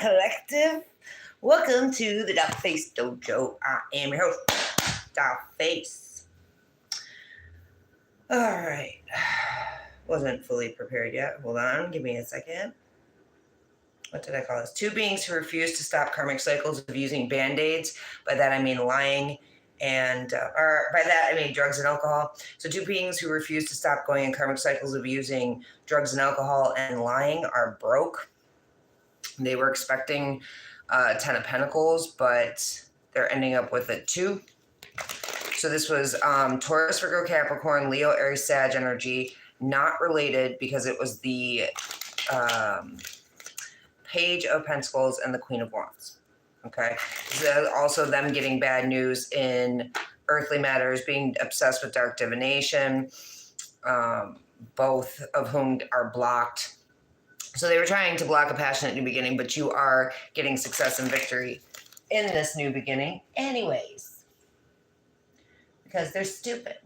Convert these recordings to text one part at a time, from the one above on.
Collective. Welcome to the Dark Face Dojo. I am your host, Dark Face. All right. Wasn't fully prepared yet. Hold on. Give me a second. What did I call this? Two beings who refuse to stop karmic cycles of using bandaids. By that I mean lying and, or by that I mean drugs and alcohol. So two beings who refuse to stop going in karmic cycles of using drugs and alcohol and lying are broke. They were expecting 10 of Pentacles, but they're ending up with a 2. So this was Taurus, Virgo, Capricorn, Leo, Aries, Sag energy, not related because it was the Page of Pentacles and the Queen of Wands. Okay. So also them getting bad news in earthly matters, being obsessed with dark divination, both of whom are blocked. So they were trying to block a passionate new beginning, but you are getting success and victory in this new beginning anyways. Because they're stupid.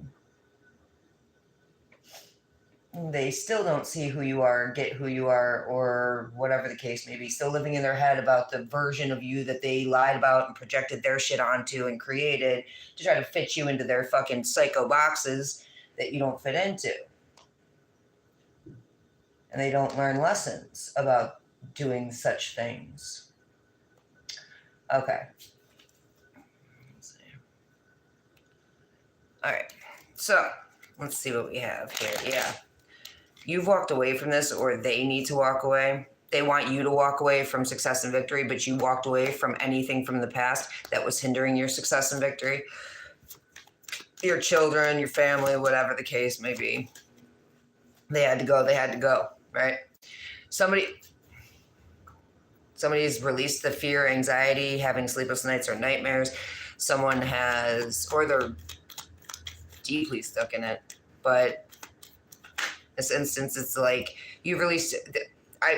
They still don't see who you are, get who you are, or whatever the case may be. Still living in their head about the version of you that they lied about and projected their shit onto and created to try to fit you into their fucking psycho boxes that you don't fit into. And they don't learn lessons about doing such things. Okay. Let's see. All right. So let's see what we have here. Yeah. You've walked away from this, or they need to walk away. They want you to walk away from success and victory, but you walked away from anything from the past that was hindering your success and victory. Your children, your family, whatever the case may be. They had to go. Right? Somebody's released the fear, anxiety, having sleepless nights or nightmares. Someone has, or they're deeply stuck in it. But this instance, it's like you've released.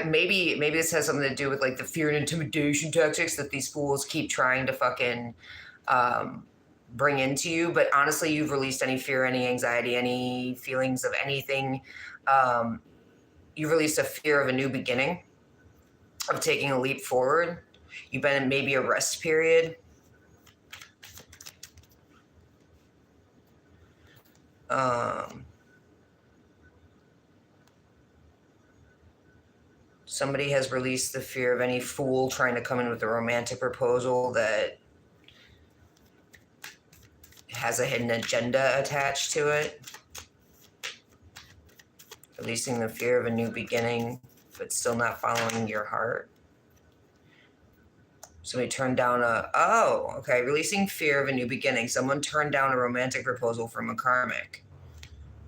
Maybe this has something to do with like the fear and intimidation tactics that these fools keep trying to fucking bring into you. But honestly, you've released any fear, any anxiety, any feelings of anything. You released a fear of a new beginning, of taking a leap forward. You've been in maybe a rest period. Somebody has released the fear of any fool trying to come in with a romantic proposal that has a hidden agenda attached to it. Releasing the fear of a new beginning, but still not following your heart. Somebody turned down releasing fear of a new beginning. Someone turned down a romantic proposal from a karmic,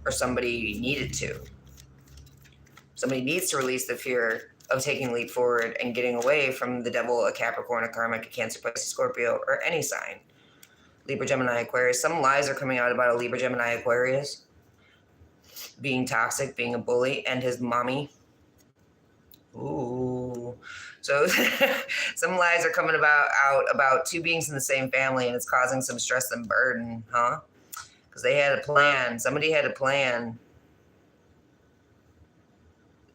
or somebody needed to. Somebody needs to release the fear of taking a leap forward and getting away from the devil, a Capricorn, a karmic, a Cancer, Pisces, Scorpio, or any sign. Libra, Gemini, Aquarius. Some lies are coming out about a Libra, Gemini, Aquarius being toxic, being a bully, and his mommy. Ooh. So some lies are coming out about two beings in the same family, and it's causing some stress and burden, huh? Because they had a plan. Somebody had a plan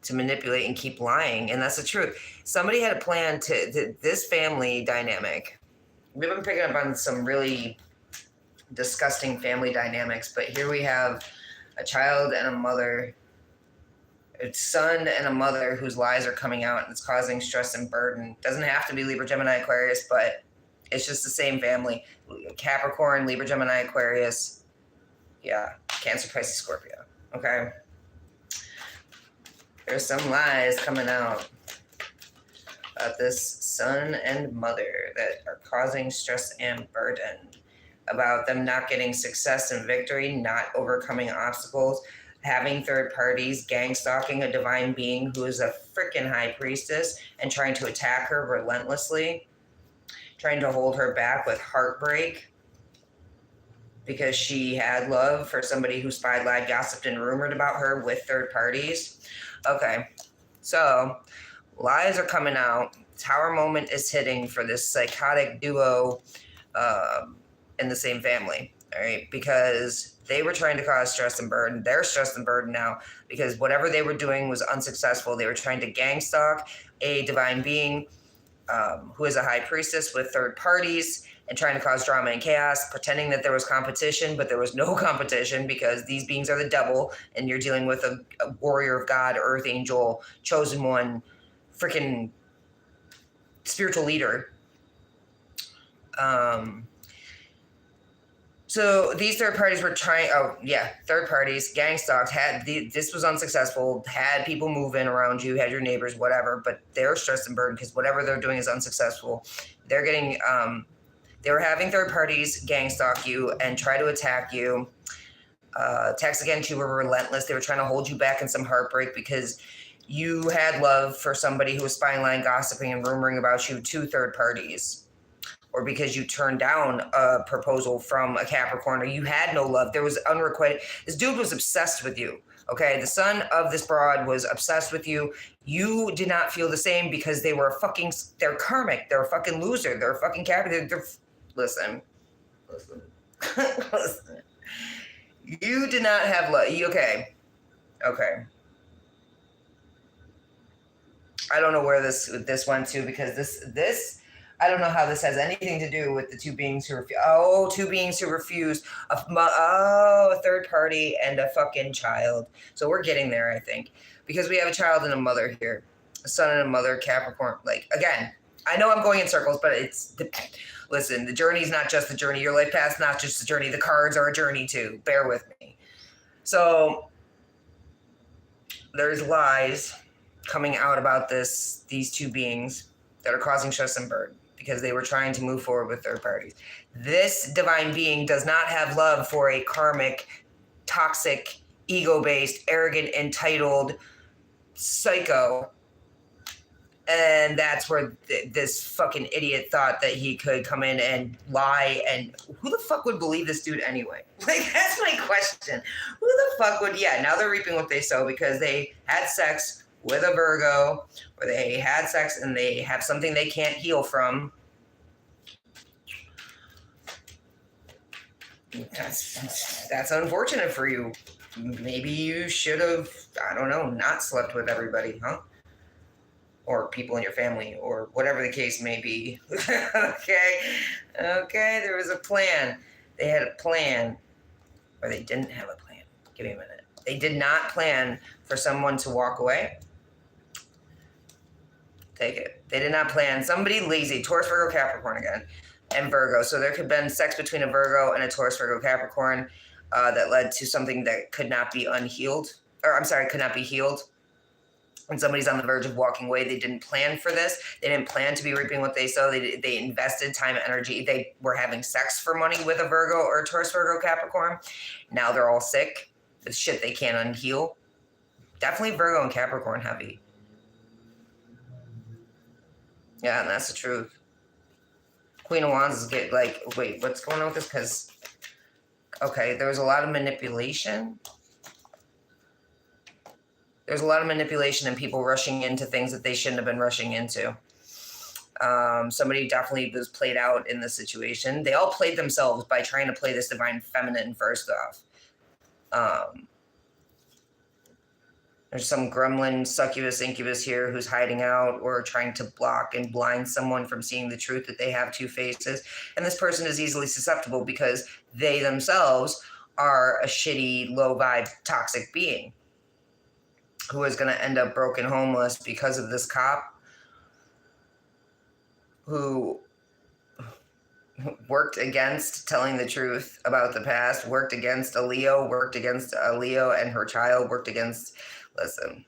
to manipulate and keep lying, and that's the truth. Somebody had a plan to this family dynamic. We've been picking up on some really disgusting family dynamics, but here we have a child and a mother, a son and a mother whose lies are coming out, and it's causing stress and burden. Doesn't have to be Libra, Gemini, Aquarius, but it's just the same family. Capricorn, Libra, Gemini, Aquarius. Yeah, Cancer, Pisces, Scorpio. Okay. There's some lies coming out about this son and mother that are causing stress and burden. About them not getting success and victory, not overcoming obstacles, having third parties, gang stalking a divine being who is a freaking high priestess and trying to attack her relentlessly, trying to hold her back with heartbreak because she had love for somebody who spied, lied, gossiped, and rumored about her with third parties. Okay, so lies are coming out. Tower moment is hitting for this psychotic duo in the same family, all right? Because they were trying to cause stress and burden. They're stressed and burdened now because whatever they were doing was unsuccessful. They were trying to gang stalk a divine being who is a high priestess with third parties and trying to cause drama and chaos, pretending that there was competition, but there was no competition because these beings are the devil and you're dealing with a warrior of God, earth angel, chosen one, freaking spiritual leader. So these third parties were trying, third parties, gang stalked, this was unsuccessful, had people move in around you, had your neighbors, whatever, but they're stressed and burdened because whatever they're doing is unsuccessful. They're getting, they were having third parties gang stalk you and try to attack you. Attacks against you were relentless. They were trying to hold you back in some heartbreak because you had love for somebody who was spying, lying, gossiping, and rumoring about you to third parties. Or because you turned down a proposal from a Capricorn, or you had no love. There was unrequited. This dude was obsessed with you. Okay, the son of this broad was obsessed with you. You did not feel the same because they're karmic. They're a fucking loser. They're a fucking Capricorn. Listen. Listen. You did not have love. Okay. I don't know where this went to because this. I don't know how this has anything to do with the two beings who refuse. Oh, two beings who refuse. A third party and a fucking child. So we're getting there, I think. Because we have a child and a mother here. A son and a mother, Capricorn. Like, again, I know I'm going in circles, but listen, the journey's not just the journey. Your life path's not just the journey. The cards are a journey too. Bear with me. So there's lies coming out about these two beings that are causing stress and burden because they were trying to move forward with third parties. This divine being does not have love for a karmic, toxic, ego-based, arrogant, entitled psycho. And that's where this fucking idiot thought that he could come in and lie. And who the fuck would believe this dude anyway? Like, that's my question. Who the fuck would, now they're reaping what they sow because they had sex with a Virgo, or they had sex and they have something they can't heal from. That's unfortunate for you. Maybe you should have, I don't know, not slept with everybody, huh? Or people in your family, or whatever the case may be. Okay, there was a plan. They had a plan, or they didn't have a plan. Give me a minute. They did not plan for someone to walk away. Take it. They did not plan. Somebody lazy, Taurus, Virgo, Capricorn again, and Virgo. So there could have been sex between a Virgo and a Taurus, Virgo, Capricorn that led to something that could not be unhealed. Could not be healed. And somebody's on the verge of walking away. They didn't plan for this. They didn't plan to be reaping what they sow. They invested time and energy. They were having sex for money with a Virgo or a Taurus, Virgo, Capricorn. Now they're all sick with shit they can't unheal. Definitely Virgo and Capricorn heavy. Yeah, and that's the truth. Queen of Wands is wait, what's going on with this? Because, there was a lot of manipulation. There's a lot of manipulation and people rushing into things that they shouldn't have been rushing into. Somebody definitely was played out in this situation. They all played themselves by trying to play this divine feminine first off. There's some gremlin, succubus, incubus here who's hiding out or trying to block and blind someone from seeing the truth that they have two faces. And this person is easily susceptible because they themselves are a shitty, low vibe, toxic being who is going to end up broken homeless because of this cop who worked against telling the truth about the past, worked against a Leo and her child, listen.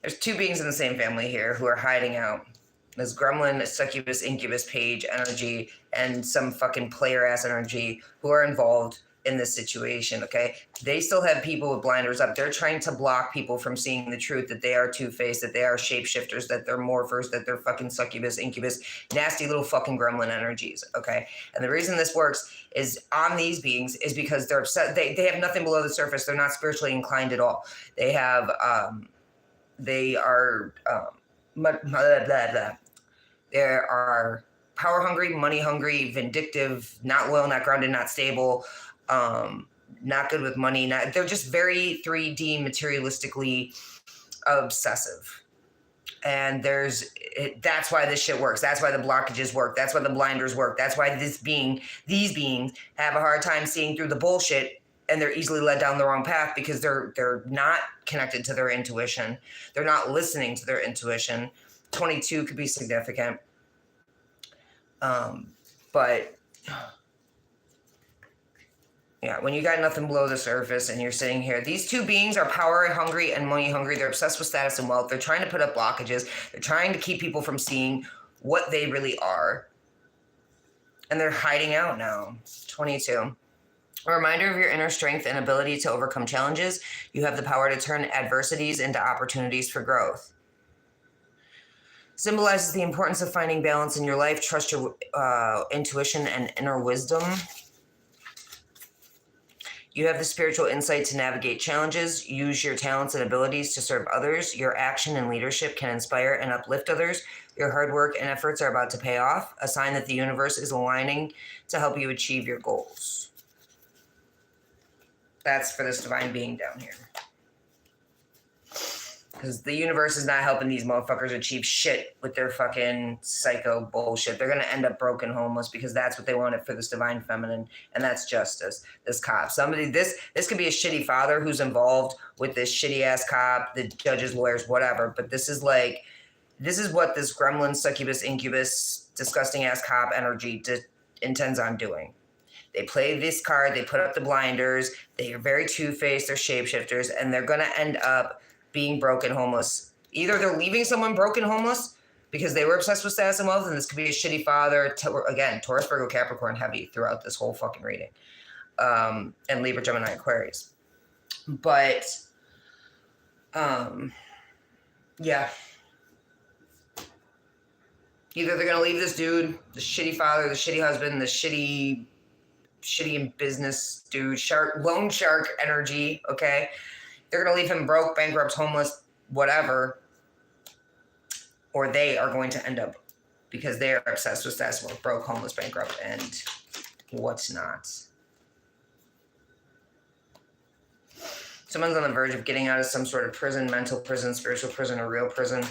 There's two beings in the same family here who are hiding out. There's gremlin, succubus, incubus, page energy, and some fucking player ass energy who are involved in this situation, okay? They still have people with blinders up. They're trying to block people from seeing the truth that they are two-faced, that they are shapeshifters, that they're morphers, that they're fucking succubus, incubus, nasty little fucking gremlin energies, okay? And the reason this works is on these beings is because they're upset. They have nothing below the surface. They're not spiritually inclined at all. They have, they are, blah, blah, blah. They are power hungry, money hungry, vindictive, not loyal, not grounded, not stable, not good with money. They're just very 3D materialistically obsessive. And that's why this shit works. That's why the blockages work. That's why the blinders work. That's why these beings have a hard time seeing through the bullshit, and they're easily led down the wrong path because they're not connected to their intuition. They're not listening to their intuition. 22 could be significant. But yeah, when you got nothing below the surface and you're sitting here, these two beings are power hungry and money hungry. They're obsessed with status and wealth. They're trying to put up blockages. They're trying to keep people from seeing what they really are. And they're hiding out now. 22. A reminder of your inner strength and ability to overcome challenges. You have the power to turn adversities into opportunities for growth. Symbolizes the importance of finding balance in your life. Trust your intuition and inner wisdom. You have the spiritual insight to navigate challenges. Use your talents and abilities to serve others. Your action and leadership can inspire and uplift others. Your hard work and efforts are about to pay off, a sign that the universe is aligning to help you achieve your goals. That's for this divine being down here. Because the universe is not helping these motherfuckers achieve shit with their fucking psycho bullshit. They're going to end up broken homeless because that's what they wanted for this divine feminine. And that's justice. This cop. This could be a shitty father who's involved with this shitty ass cop, the judges, lawyers, whatever. But this is what this gremlin, succubus, incubus, disgusting ass cop energy intends on doing. They play this card. They put up the blinders. They are very two-faced. They're shapeshifters. And they're going to end up being broken homeless. Either they're leaving someone broken homeless because they were obsessed with status and wealth, and this could be a shitty father. Again, Taurus, Virgo, Capricorn heavy throughout this whole fucking reading. And Libra, Gemini, Aquarius. But, yeah. Either they're going to leave this dude, the shitty father, the shitty husband, the shitty in business dude, loan shark energy, okay? They're going to leave him broke, bankrupt, homeless, whatever. Or they are going to end up, because they are obsessed with status, broke, homeless, bankrupt, and what's not. Someone's on the verge of getting out of some sort of prison, mental prison, spiritual prison, or real prison.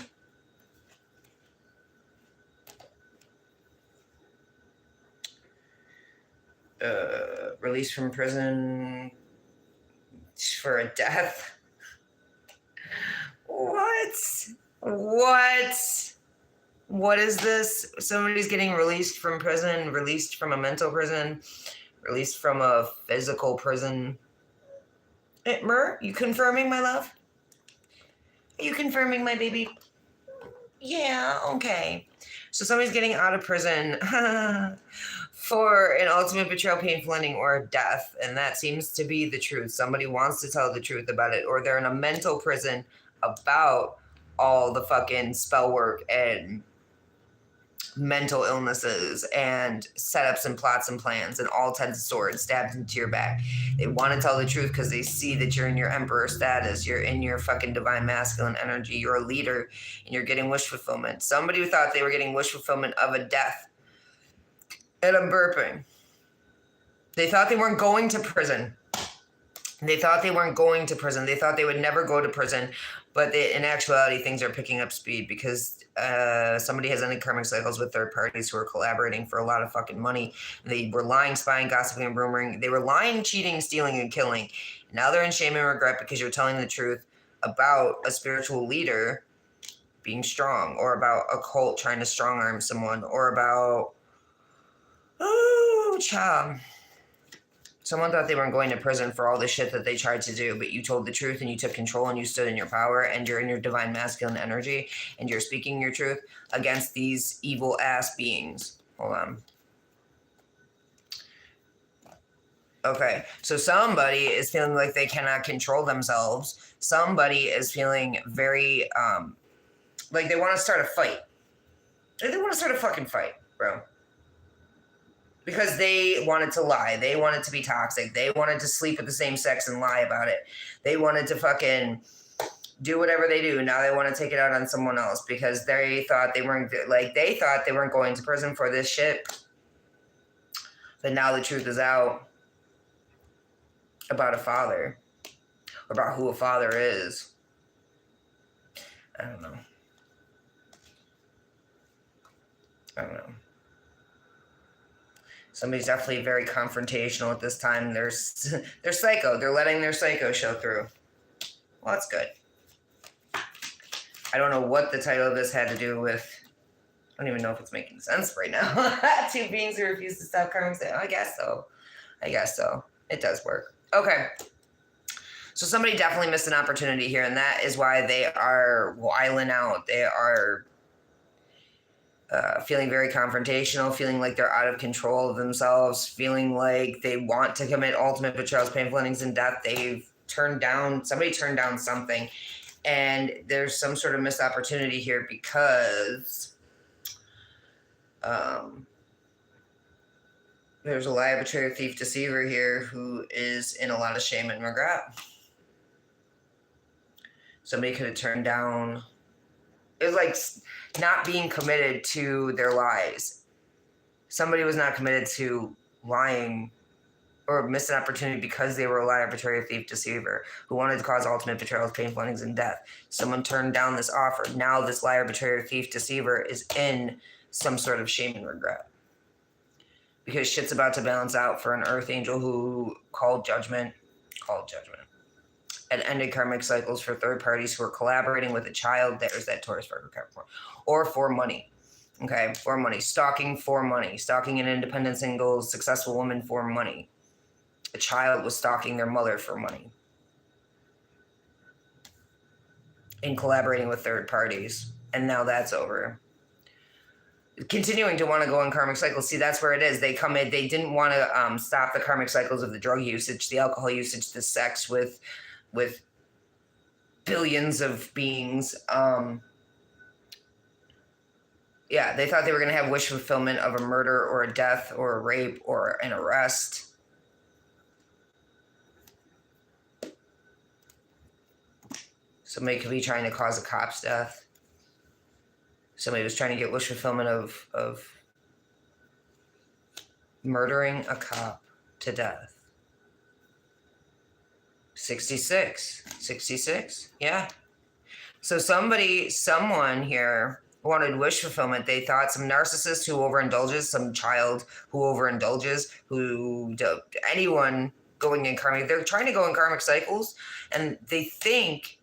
Released from prison for a death. What is this? Somebody's getting released from prison, released from a mental prison, released from a physical prison. Mer, you confirming, my love? Are you confirming, my baby? Yeah, okay. So somebody's getting out of prison for an ultimate betrayal, painful ending, or a death. And that seems to be the truth. Somebody wants to tell the truth about it, or they're in a mental prison about all the fucking spell work and mental illnesses and setups and plots and plans and all 10 swords stabbed into your back. They want to tell the truth because they see that you're in your emperor status. You're in your fucking divine masculine energy. You're a leader and you're getting wish fulfillment. Somebody who thought they were getting wish fulfillment of a death. And I'm burping. They thought they weren't going to prison. They thought they weren't going to prison. They thought they would never go to prison. But in actuality, things are picking up speed because somebody has ended karmic cycles with third parties who are collaborating for a lot of fucking money. They were lying, spying, gossiping, and rumoring. They were lying, cheating, stealing, and killing. Now they're in shame and regret because you're telling the truth about a spiritual leader being strong, or about a cult trying to strong arm someone, or about someone thought they weren't going to prison for all the shit that they tried to do, but you told the truth and you took control and you stood in your power and you're in your divine masculine energy and you're speaking your truth against these evil ass beings. Hold on. Okay, so somebody is feeling like they cannot control themselves. Somebody is feeling very, like they want to start a fight. They want to start a fucking fight, bro. Because they wanted to lie. They wanted to be toxic. They wanted to sleep with the same sex and lie about it. They wanted to fucking do whatever they do. Now they want to take it out on someone else because they thought they weren't going to prison for this shit. But now the truth is out about a father, about who a father is. I don't know. I don't know. Somebody's definitely very confrontational at this time. They're psycho. They're letting their psycho show through. Well, that's good. I don't know what the title of this had to do with. I don't even know if it's making sense right now. Two beings who refuse to stop karmic cycles. I guess so. It does work. Okay. So somebody definitely missed an opportunity here, and that is why they are wiling out. They are feeling very confrontational, feeling like they're out of control of themselves, feeling like they want to commit ultimate betrayals, painful endings, and death. Somebody turned down something, and there's some sort of missed opportunity here because there's a liar, betrayer, thief, deceiver here who is in a lot of shame and regret. Somebody could have turned down. It was like not being committed to their lies. Somebody was not committed to lying or missed an opportunity because they were a liar, betrayer, thief, deceiver who wanted to cause ultimate betrayals, painful endings, and death. Someone turned down this offer. Now this liar, betrayer, thief, deceiver is in some sort of shame and regret. Because shit's about to balance out for an earth angel who called judgment, and ended karmic cycles for third parties who are collaborating with a child. There's that Taurus, Virgo, Capricorn. Or for money. Okay, for money. Stalking for money. Stalking an independent, single, successful woman for money. A child was stalking their mother for money. And collaborating with third parties. And now that's over. Continuing to want to go in karmic cycles. See, that's where it is. They come in. They didn't want to stop the karmic cycles of the drug usage, the alcohol usage, the sex with billions of beings. Yeah, they thought they were going to have wish fulfillment of a murder or a death or a rape or an arrest. Somebody could be trying to cause a cop's death. Somebody was trying to get wish fulfillment of murdering a cop to death. 66, yeah. So someone here wanted wish fulfillment. They thought some narcissist who overindulges, some child who overindulges, anyone going in karmic, they're trying to go in karmic cycles, and they think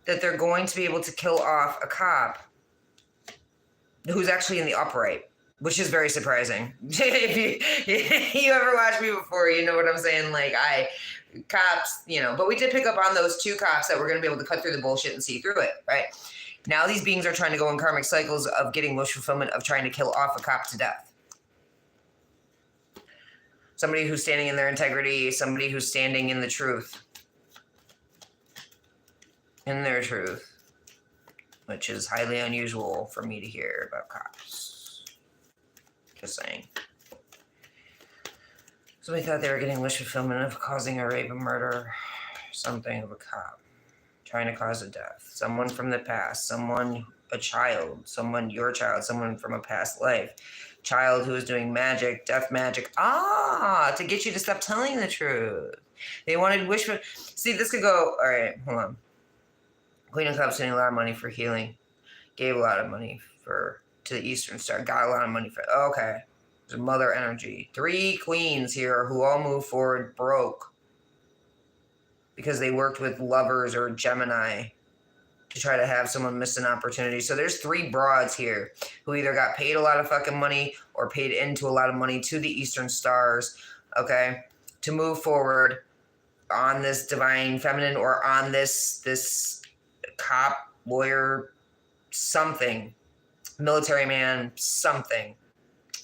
that they're going to be able to kill off a cop who's actually in the upright, which is very surprising. If you ever watched me before, you know what I'm saying? Like, cops, but we did pick up on those two cops that were going to be able to cut through the bullshit and see through it, right? Now these beings are trying to go in karmic cycles of getting wish fulfillment of trying to kill off a cop to death. Somebody who's standing in their integrity, somebody who's standing in the truth. In their truth. Which is highly unusual for me to hear about cops. Just saying. Somebody thought they were getting wish fulfillment of causing a rape, a murder, something of a cop. Trying to cause a death. Someone from the past. A child. Your child. Someone from a past life. Child who is doing magic, death magic. To get you to stop telling the truth. They wanted wish for... See, this could go... All right, hold on. Queen of Cups getting a lot of money for healing. Gave a lot of money to the Eastern Star. Got a lot of money for... Okay. There's mother energy. 3 queens here who all move forward broke. Because they worked with lovers or Gemini to try to have someone miss an opportunity. So there's 3 broads here who either got paid a lot of fucking money or paid into a lot of money to the Eastern Stars, okay, to move forward on this divine feminine or on this cop, lawyer, something, military man, something,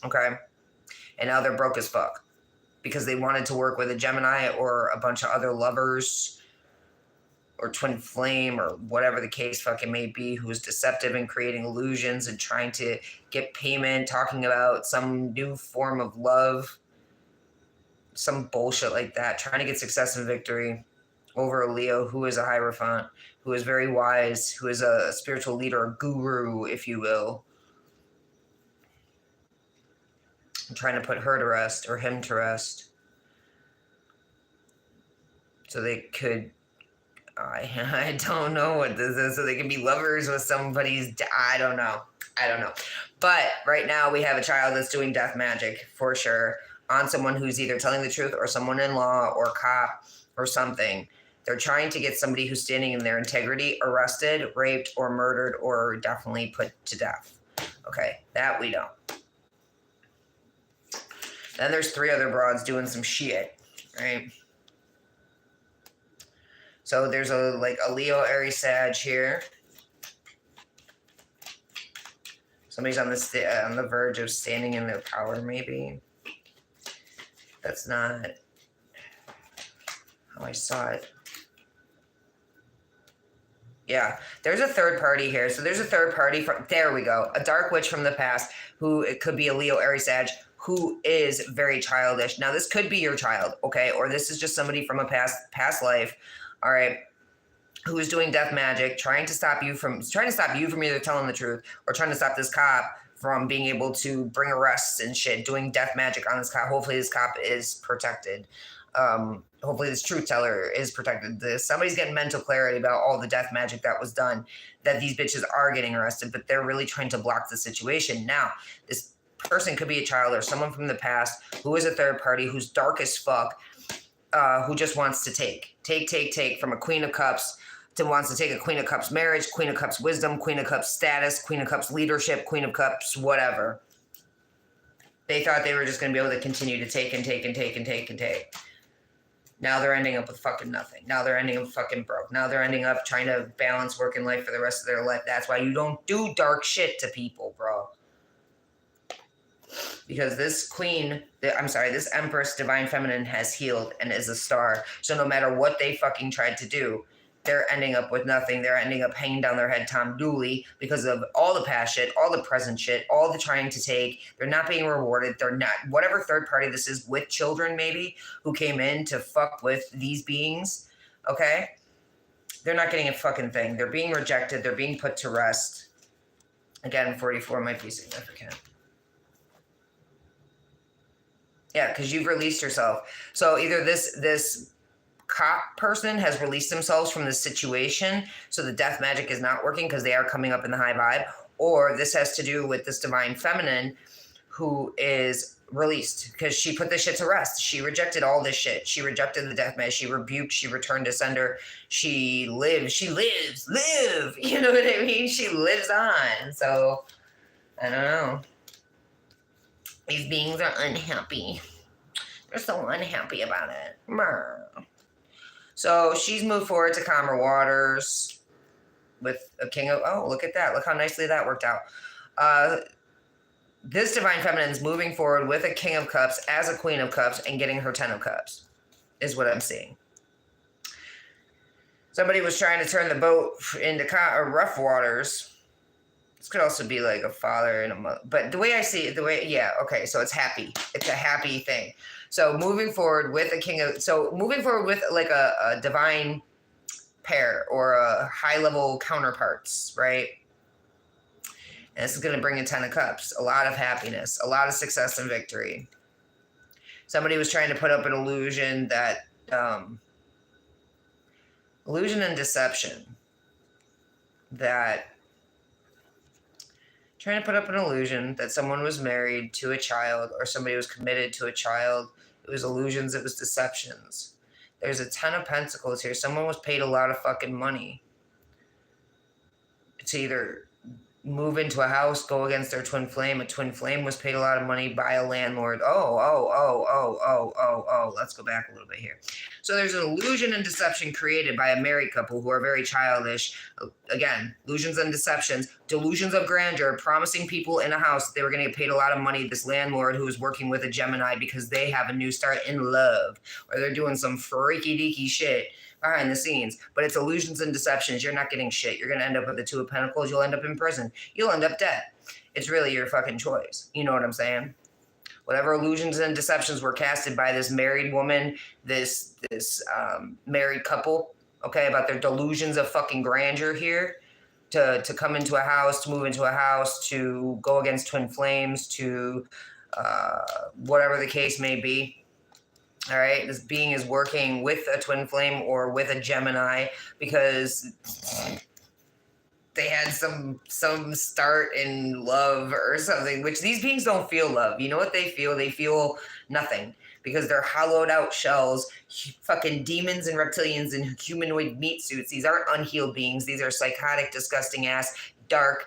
okay? And now they're broke as fuck because they wanted to work with a Gemini or a bunch of other lovers or twin flame or whatever the case fucking may be, who is deceptive and creating illusions and trying to get payment, talking about some new form of love, some bullshit like that, trying to get success and victory over a Leo who is a Hierophant, who is very wise, who is a spiritual leader, a guru, if you will. I'm trying to put her to rest or him to rest. So they could, I don't know what this is. So they can be lovers with somebody's, I don't know. But right now we have a child that's doing death magic for sure on someone who's either telling the truth or someone in law or cop or something. They're trying to get somebody who's standing in their integrity arrested, raped, or murdered, or definitely put to death. Okay, that we know. Then there's 3 other broads doing some shit, right? So there's a Leo, Aries, Sag here. Somebody's on the verge of standing in their power, maybe. That's not how I saw it. Yeah, there's a third party here. So there's a third party there we go. A dark witch from the past who it could be a Leo, Aries, Sag who is very childish. Now this could be your child, okay? Or this is just somebody from a past life, all right, who is doing death magic, trying to stop you from either telling the truth or trying to stop this cop from being able to bring arrests and shit, doing death magic on this cop. Hopefully this cop is protected. Hopefully this truth teller is protected. Somebody's getting mental clarity about all the death magic that was done, that these bitches are getting arrested, but they're really trying to block the situation. Now, this person could be a child or someone from the past who is a third party, who's dark as fuck, who just wants to take from a Queen of Cups to wants to take a Queen of Cups marriage, Queen of Cups wisdom, Queen of Cups status, Queen of Cups leadership, Queen of Cups whatever. They thought they were just going to be able to continue to take and take and take and take and take. Now they're ending up with fucking nothing. Now they're ending up fucking broke. Now they're ending up trying to balance work and life for the rest of their life. That's why you don't do dark shit to people, bro. Because this this Empress Divine Feminine has healed and is a star. So no matter what they fucking tried to do, they're ending up with nothing. They're ending up hanging down their head Tom Dooley because of all the past shit, all the present shit, all the trying to take. They're not being rewarded. They're not, whatever third party this is with children maybe, who came in to fuck with these beings, okay? They're not getting a fucking thing. They're being rejected. They're being put to rest. Again, 44 might be significant. Yeah, because you've released yourself. So either this cop person has released themselves from this situation, so the death magic is not working because they are coming up in the high vibe, or this has to do with this divine feminine who is released because she put this shit to rest. She rejected all this shit. She rejected the death magic. She rebuked. She returned to sender. She lives. You know what I mean? She lives on. So I don't know. These beings are unhappy. They're so unhappy about it. So she's moved forward to calmer waters with a king of... Oh, look at that. Look how nicely that worked out. This Divine Feminine is moving forward with a King of Cups as a Queen of Cups and getting her 10 of Cups, is what I'm seeing. Somebody was trying to turn the boat into rough waters. This could also be like a father and a mother. But the way I see it, yeah, okay, so it's happy. It's a happy thing. So moving forward with like a divine pair or a high-level counterparts, right? And this is going to bring a 10 of Cups, a lot of happiness, a lot of success and victory. Somebody was trying to put up an illusion that, illusion and deception, that trying to put up an illusion that someone was married to a child or somebody was committed to a child. It was illusions, it was deceptions. There's a 10 of Pentacles here. Someone was paid a lot of fucking money to either move into a house, go against their twin flame. A twin flame was paid a lot of money by a landlord. Let's go back a little bit here. So there's an illusion and deception created by a married couple who are very childish. Again, illusions and deceptions, delusions of grandeur, promising people in a house that they were going to get paid a lot of money. This landlord who is working with a Gemini because they have a new start in love, or they're doing some freaky deaky shit behind the scenes. But it's illusions and deceptions. You're not getting shit. You're going to end up with the 2 of Pentacles. You'll end up in prison. You'll end up dead. It's really your fucking choice. You know what I'm saying? Whatever illusions and deceptions were casted by this married woman, this married couple, okay, about their delusions of fucking grandeur here, to come into a house, to move into a house, to go against twin flames, to whatever the case may be. All right, this being is working with a twin flame or with a Gemini because they had some start in love or something, which these beings don't feel love. You know what they feel? They feel nothing, because they're hollowed out shells, fucking demons and reptilians in humanoid meat suits. These aren't unhealed beings. These are psychotic, disgusting ass, dark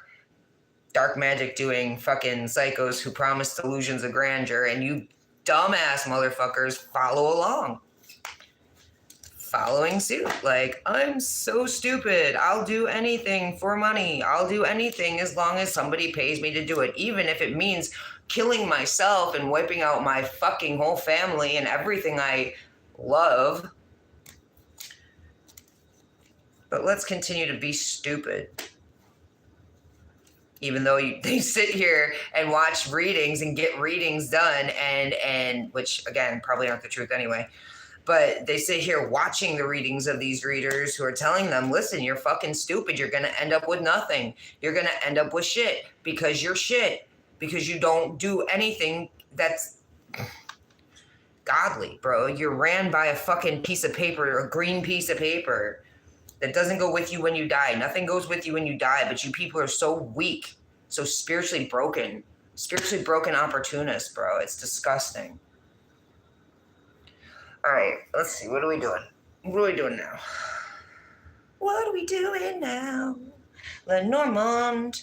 magic doing fucking psychos who promise delusions of grandeur, and you dumbass motherfuckers follow along. Following suit. Like, I'm so stupid. I'll do anything for money. I'll do anything as long as somebody pays me to do it, even if it means killing myself and wiping out my fucking whole family and everything I love. But let's continue to be stupid. Even though they sit here and watch readings and get readings done, and which, again, probably aren't the truth anyway. But they sit here watching the readings of these readers who are telling them, listen, you're fucking stupid. You're going to end up with nothing. You're going to end up with shit because you're shit. Because you don't do anything that's godly, bro. You're ran by a fucking piece of paper, a green piece of paper that doesn't go with you when you die. Nothing goes with you when you die, but you people are so weak, so spiritually broken opportunists, bro. It's disgusting. All right, let's see. What are we doing? What are we doing now? What are we doing now? Lenormand.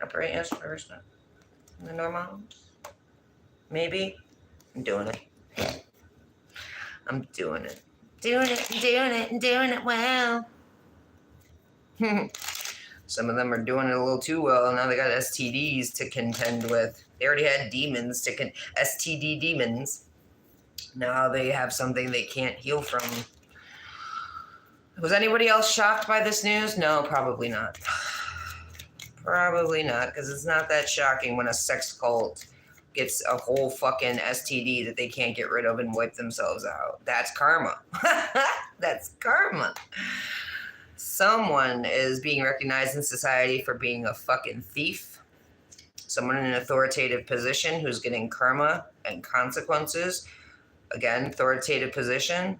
Upper right, yes, reverse not. Lenormand. Maybe. I'm doing it. I'm doing it. Doing it well. Some of them are doing it a little too well. Now they got STDs to contend with. They already had demons STD demons. Now they have something they can't heal from. Was anybody else shocked by this news? No, probably not. Probably not, because it's not that shocking when a sex cult gets a whole fucking STD that they can't get rid of and wipe themselves out. That's karma. That's karma. Someone is being recognized in society for being a fucking thief. Someone in an authoritative position who's getting karma and consequences. Again, authoritative position.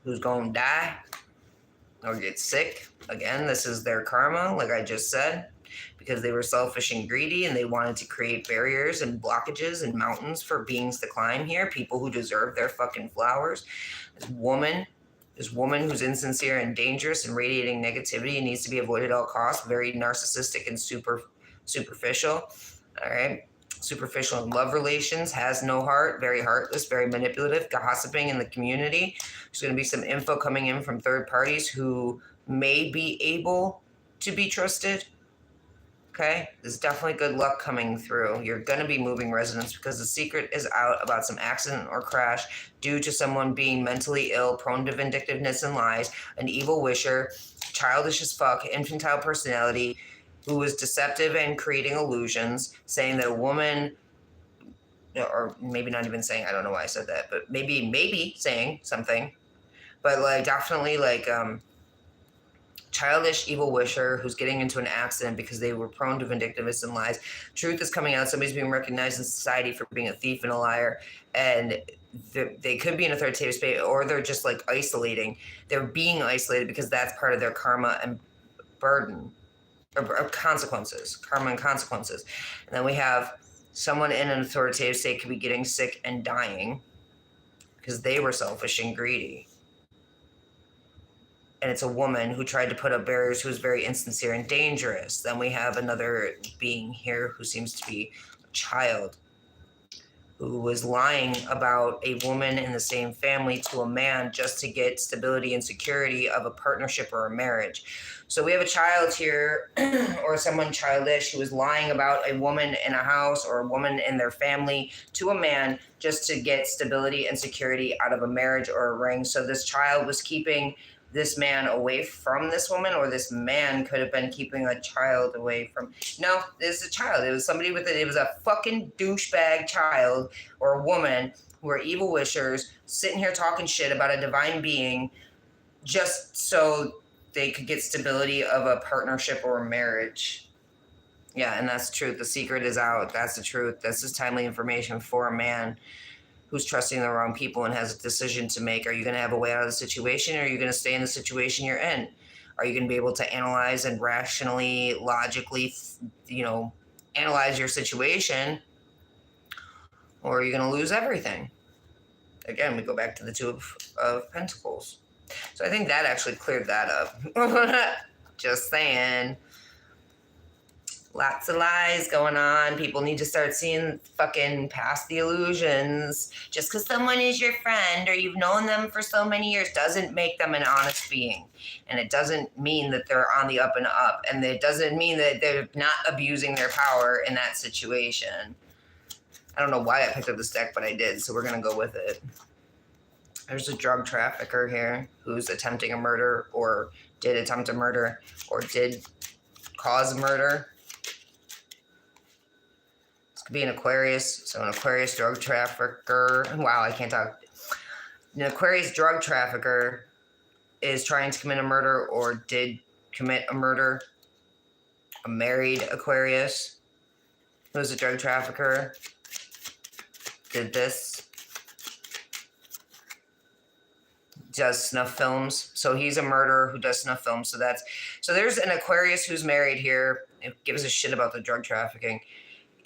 Who's going to die or get sick. Again, this is their karma, like I just said, because they were selfish and greedy and they wanted to create barriers and blockages and mountains for beings to climb here, people who deserve their fucking flowers. This woman who's insincere and dangerous and radiating negativity and needs to be avoided at all costs, very narcissistic and superficial, all right? Superficial in love relations, has no heart, very heartless, very manipulative, gossiping in the community. There's going to be some info coming in from third parties who may be able to be trusted. Okay, there's definitely good luck coming through. You're going to be moving residence because the secret is out about some accident or crash due to someone being mentally ill, prone to vindictiveness and lies, an evil wisher, childish as fuck, infantile personality, who was deceptive and creating illusions, saying that a woman, or maybe not even saying, I don't know why I said that, but maybe saying something, but like definitely like childish evil wisher who's getting into an accident because they were prone to vindictiveness and lies. Truth is coming out. Somebody's being recognized in society for being a thief and a liar, and they could be in a authoritative space, or they're just like isolating. They're being isolated because that's part of their karma and burden, or consequences, karma and consequences. And then we have someone in an authoritative state could be getting sick and dying because they were selfish and greedy. And it's a woman who tried to put up barriers, who was very insincere and dangerous. Then we have another being here who seems to be a child, who was lying about a woman in the same family to a man just to get stability and security of a partnership or a marriage. So we have a child here, or someone childish, who was lying about a woman in a house or a woman in their family to a man just to get stability and security out of a marriage or a ring. So this child was keeping this man away from this woman, or this man could have been keeping a child away from. No, this is a child. It was somebody with it. It was a fucking douchebag child or a woman who are evil wishers sitting here talking shit about a divine being just so they could get stability of a partnership or a marriage. Yeah, and that's the truth. The secret is out. That's the truth. This is timely information for a man. who's trusting the wrong people and has a decision to make. Are you going to have a way out of the situation, or are you going to stay in the situation you're in? Are you going to be able to analyze and rationally, logically, analyze your situation, or are you going to lose everything? Again, we go back to the Two of Pentacles. So I think that actually cleared that up. Just saying. Lots of lies going on. People need to start seeing fucking past the illusions. Just because someone is your friend or you've known them for so many years doesn't make them an honest being. And it doesn't mean that they're on the up and up. And it doesn't mean that they're not abusing their power in that situation. I don't know why I picked up this deck, but I did. So we're going to go with it. There's a drug trafficker here who's attempting a murder or did attempt a murder or did cause murder. Be an Aquarius, so an Aquarius drug trafficker. Wow, I can't talk. An Aquarius drug trafficker is trying to commit a murder or did commit a murder. A married Aquarius who's a drug trafficker did this. Does snuff films. So he's a murderer who does snuff films. So there's an Aquarius who's married here. It gives a shit about the drug trafficking.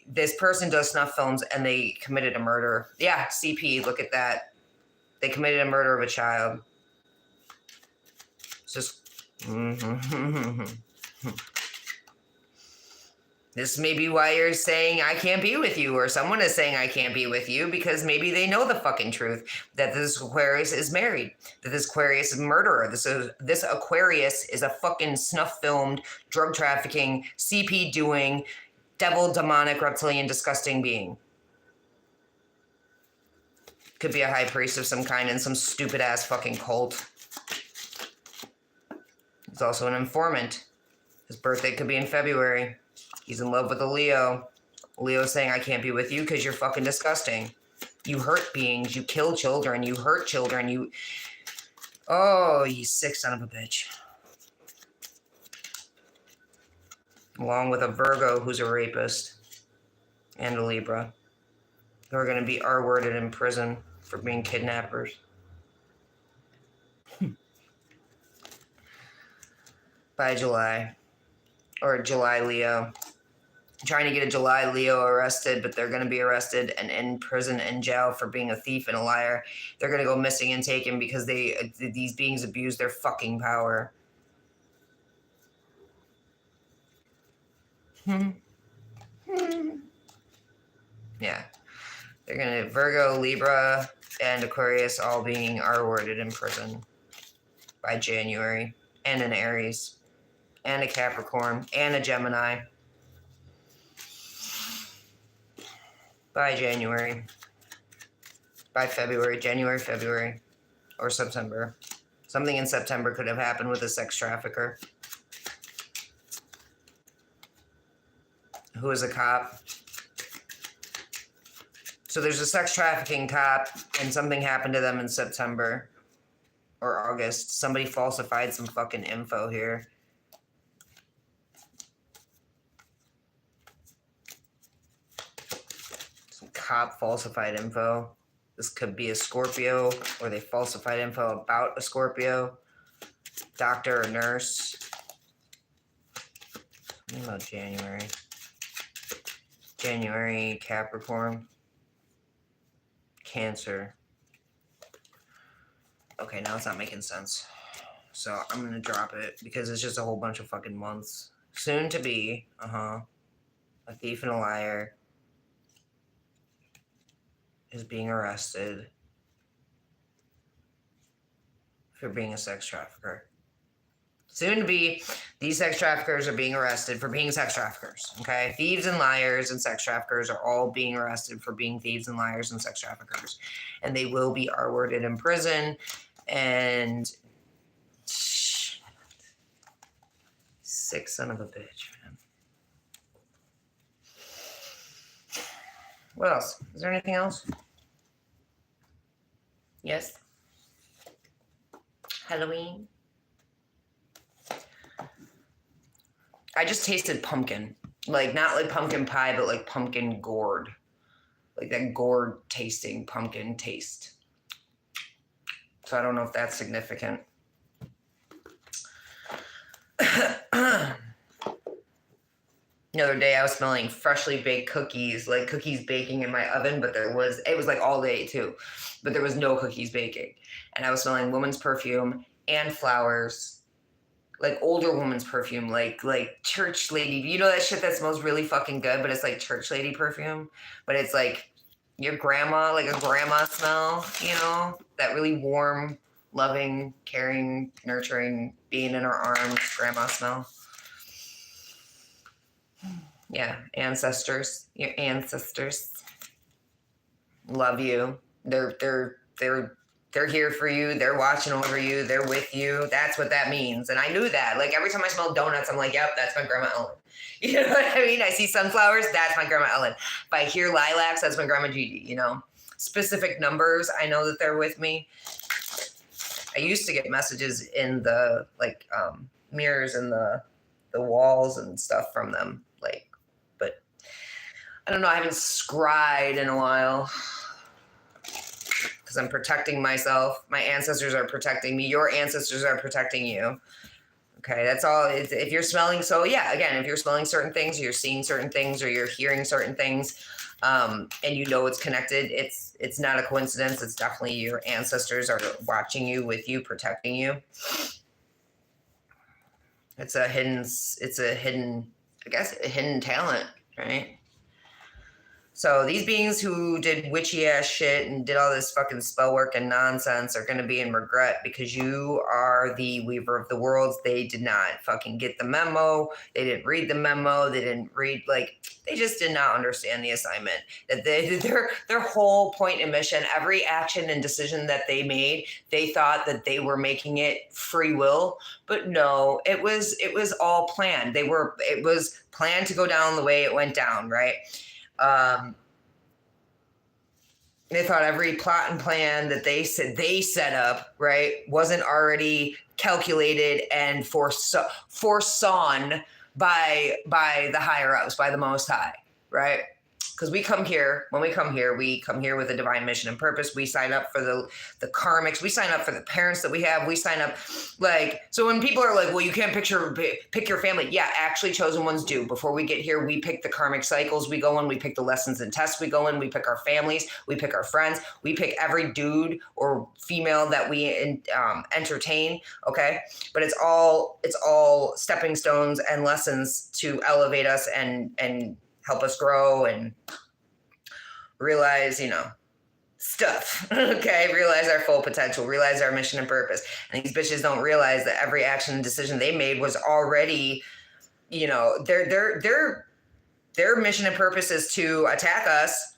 This person does snuff films and they committed a murder. Yeah, CP, look at that. They committed a murder of a child. It's just... This may be why you're saying I can't be with you, or someone is saying I can't be with you, because maybe they know the fucking truth, that this Aquarius is married, that this Aquarius is a murderer, this Aquarius is a fucking snuff filmed, drug trafficking, CP doing, devil, demonic, reptilian, disgusting being. Could be a high priest of some kind in some stupid ass fucking cult. He's also an informant. His birthday could be in February. He's in love with a Leo. Leo's saying, I can't be with you because you're fucking disgusting. You hurt beings. You kill children. You hurt children. Oh, you sick son of a bitch. Along with a Virgo who's a rapist. And a Libra. Who are going to be R-worded in prison for being kidnappers. By July. Or July Leo. Trying to get a July Leo arrested, but they're going to be arrested and in prison and jail for being a thief and a liar. They're going to go missing and taken because these beings abuse their fucking power. Yeah. They're going to Virgo, Libra, and Aquarius all being R-worded in prison by January. And an Aries. And a Capricorn. And a Gemini. By January. By February. January, February. Or September. Something in September could have happened with a sex trafficker. Who is a cop. So there's a sex trafficking cop, and something happened to them in September. Or August. Somebody falsified some fucking info here. Cop falsified info. This could be a Scorpio, or they falsified info about a Scorpio. Doctor or nurse. Something about January. January, Capricorn. Cancer. Okay, now it's not making sense. So I'm going to drop it because it's just a whole bunch of fucking months. Soon to be, a thief and a liar is being arrested for being a sex trafficker. Soon to be, these sex traffickers are being arrested for being sex traffickers, okay? Thieves and liars and sex traffickers are all being arrested for being thieves and liars and sex traffickers. And they will be R-worded in prison. And sick son of a bitch, man. What else? Is there anything else? Yes? Halloween? I just tasted pumpkin. Like, not like pumpkin pie, but like pumpkin gourd. like that gourd tasting pumpkin taste. So I don't know if that's significant. The other day I was smelling freshly baked cookies, like cookies baking in my oven, but it was like all day too, but there was no cookies baking. And I was smelling woman's perfume and flowers, like older woman's perfume, like church lady. You know that shit that smells really fucking good, but it's like church lady perfume, but it's like your grandma, like a grandma smell, you know, that really warm, loving, caring, nurturing, being in her arms, grandma smell. Yeah, ancestors, your ancestors love you. They're here for you. They're watching over you. They're with you. That's what that means. And I knew that. Like every time I smell donuts, I'm like, yep, that's my grandma Ellen. You know what I mean? I see sunflowers, that's my grandma Ellen. If I hear lilacs, that's my grandma Gigi, you know? Specific numbers, I know that they're with me. I used to get messages in the like mirrors and the walls and stuff from them. Like, but I don't know, I haven't scryed in a while because I'm protecting myself. My ancestors are protecting me. Your ancestors are protecting you. Okay, that's all. If you're smelling, so yeah, again, if you're smelling certain things, or you're seeing certain things, or you're hearing certain things, and you know it's connected, it's not a coincidence. It's definitely your ancestors are watching you, with you, protecting you. It's a hidden, I guess, a hidden talent, right? So these beings who did witchy ass shit and did all this fucking spell work and nonsense are going to be in regret, because you are the weaver of the worlds. They did not fucking get the memo. They didn't read the memo. They didn't read, like, they just did not understand the assignment. That their whole point and mission, every action and decision that they made, they thought that they were making it free will, but no, it was all planned. It was planned to go down the way it went down, right? They thought every plot and plan that they set up, right, wasn't already calculated and foresawn by the higher ups, by the Most High, right? Because when we come here with a divine mission and purpose. We sign up for the karmics. We sign up for the parents that we have. We sign up, like, so when people are like, well, you can't pick your family. Yeah, actually chosen ones do. Before we get here, we pick the karmic cycles we go in. We pick the lessons and tests we go in. We pick our families. We pick our friends. We pick every dude or female that we entertain, okay? But it's all stepping stones and lessons to elevate us and help us grow and realize, stuff, okay? Realize our full potential, realize our mission and purpose. And these bitches don't realize that every action and decision they made was already, their mission and purpose is to attack us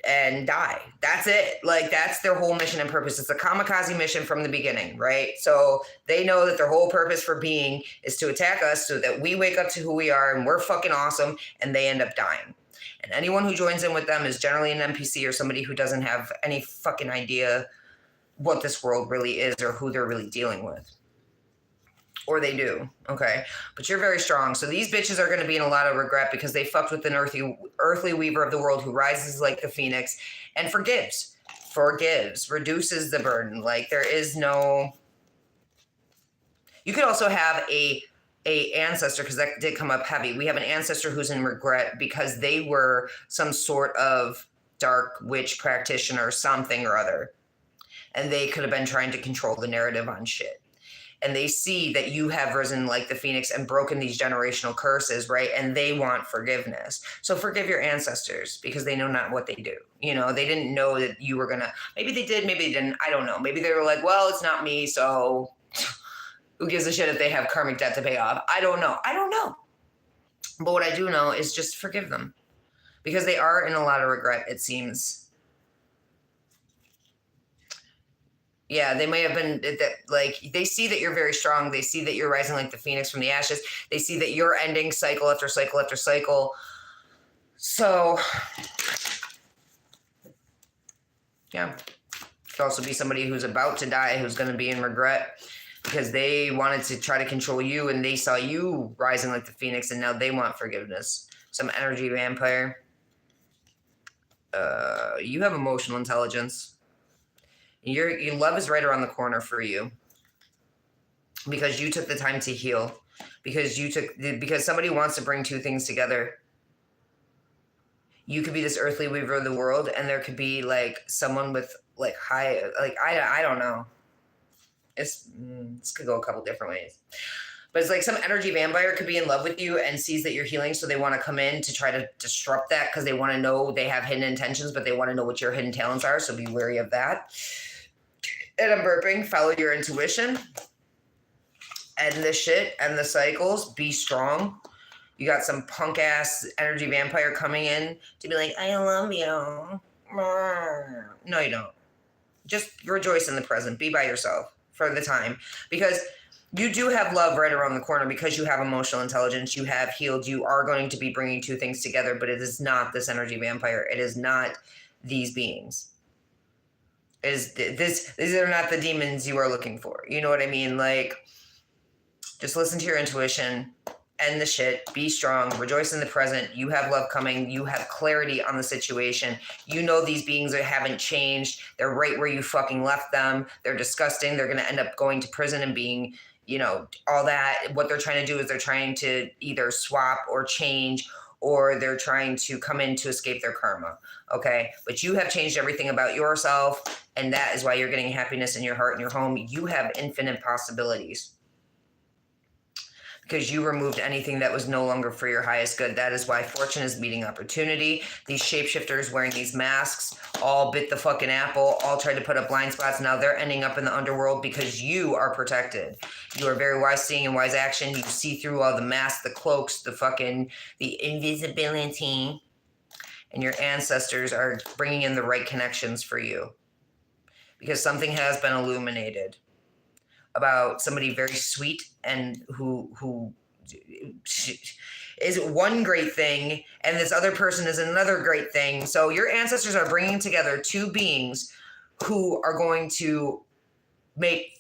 and die. That's it. Like, that's their whole mission and purpose. It's a kamikaze mission from the beginning, right? So they know that their whole purpose for being is to attack us so that we wake up to who we are and we're fucking awesome, and they end up dying. And anyone who joins in with them is generally an NPC or somebody who doesn't have any fucking idea what this world really is or who they're really dealing with. Or they do, okay? But you're very strong. So these bitches are going to be in a lot of regret because they fucked with an earthly weaver of the world who rises like the phoenix and forgives, reduces the burden. Like, there is no... You could also have a ancestor, because that did come up heavy. We have an ancestor who's in regret because they were some sort of dark witch practitioner or something or other. And they could have been trying to control the narrative on shit. And they see that you have risen like the phoenix and broken these generational curses, right? And they want forgiveness. So forgive your ancestors, because they know not what they do. They didn't know that you were gonna, maybe they did, maybe they didn't, I don't know. Maybe they were like, well, it's not me, so who gives a shit if they have karmic debt to pay off? I don't know. But what I do know is just forgive them, because they are in a lot of regret, it seems. Yeah, they may have been, like, they see that you're very strong. They see that you're rising like the phoenix from the ashes. They see that you're ending cycle after cycle after cycle. So, yeah. Could also be somebody who's about to die, who's going to be in regret because they wanted to try to control you and they saw you rising like the phoenix and now they want forgiveness. Some energy vampire. You have emotional intelligence. Your love is right around the corner for you because you took the time to heal, because somebody wants to bring two things together. You could be this earthly weaver of the world, and there could be like someone with like high, like I don't know. This could go a couple different ways. But it's like some energy vampire could be in love with you and sees that you're healing, so they want to come in to try to disrupt that because they want to know they have hidden intentions, but they want to know what your hidden talents are, so be wary of that. And I'm burping. Follow your intuition. End the shit. End the cycles. Be strong. You got some punk-ass energy vampire coming in to be like, I love you. No, you don't. Just rejoice in the present. Be by yourself for the time. Because you do have love right around the corner because you have emotional intelligence. You have healed. You are going to be bringing two things together, but it is not this energy vampire. It is not these beings. These are not the demons you are looking for. You know what I mean? Like, just listen to your intuition. End the shit. Be strong. Rejoice in the present. You have love coming. You have clarity on the situation. You know these beings haven't changed. They're right where you fucking left them. They're disgusting. They're going to end up going to prison and being, you know, all that. What they're trying to do is they're trying to either swap or change, or they're trying to come in to escape their karma. Okay? But you have changed everything about yourself, and that is why you're getting happiness in your heart and your home. You have infinite possibilities. Because you removed anything that was no longer for your highest good. That is why fortune is meeting opportunity. These shapeshifters wearing these masks all bit the fucking apple, all tried to put up blind spots. Now they're ending up in the underworld because you are protected. You are very wise seeing and wise action. You see through all the masks, the cloaks, the invisibility. And your ancestors are bringing in the right connections for you. Because something has been illuminated about somebody very sweet and who is one great thing, and this other person is another great thing. So your ancestors are bringing together two beings who are going to make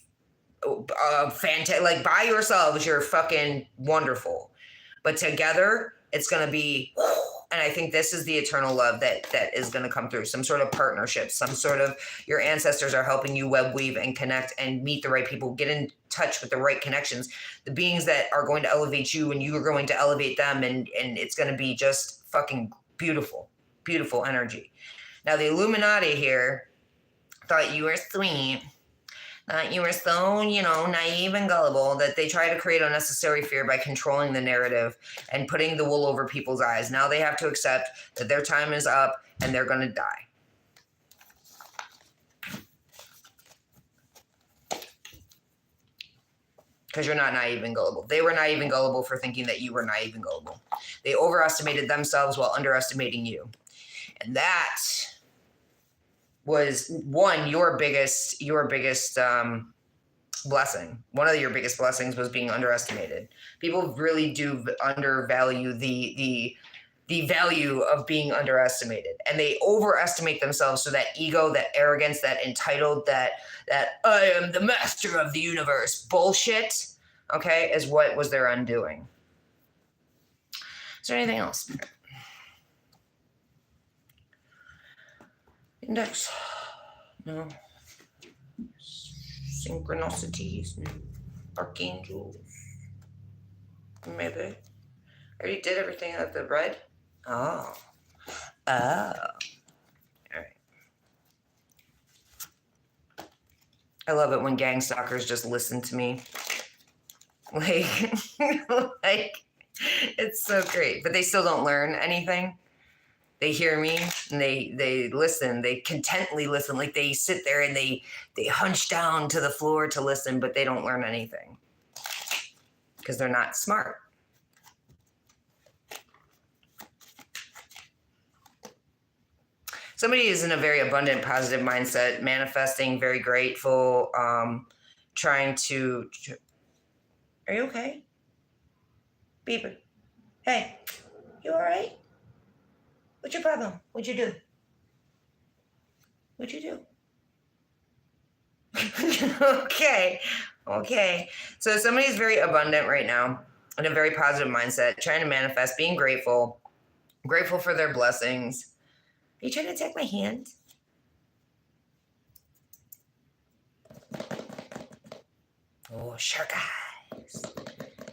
fantastic. Like by yourselves, you're fucking wonderful, but together, it's going to be. And I think this is the eternal love that is going to come through. Some sort of partnership, some sort of, your ancestors are helping you web weave and connect and meet the right people, get in touch with the right connections, the beings that are going to elevate you and you are going to elevate them. And it's going to be just fucking beautiful, beautiful energy. Now the Illuminati here thought you were sweet. You were so, naive and gullible that they try to create unnecessary fear by controlling the narrative and putting the wool over people's eyes. Now they have to accept that their time is up and they're going to die. Because you're not naive and gullible. They were naive and gullible for thinking that you were naive and gullible. They overestimated themselves while underestimating you. And that was your biggest blessing. One of your biggest blessings was being underestimated. People really do undervalue the value of being underestimated, and they overestimate themselves. So that ego, that arrogance, that entitled, that I am the master of the universe bullshit, okay, is what was their undoing. Is there anything else? Index. No. Synchronicities. Archangels. Maybe. I already did everything at the red. Oh. All right. I love it when gang stalkers just listen to me. Like, it's so great. But they still don't learn anything. They hear me and they listen. They contently listen. Like they sit there and they hunch down to the floor to listen, but they don't learn anything because they're not smart. Somebody is in a very abundant, positive mindset, manifesting, very grateful, trying to. Are you okay? Beaver. Hey, you all right? What's your problem? What'd you do? What'd you do? Okay. So somebody's very abundant right now in a very positive mindset, trying to manifest, being grateful for their blessings. you trying to attack my hand? Oh, shark eyes.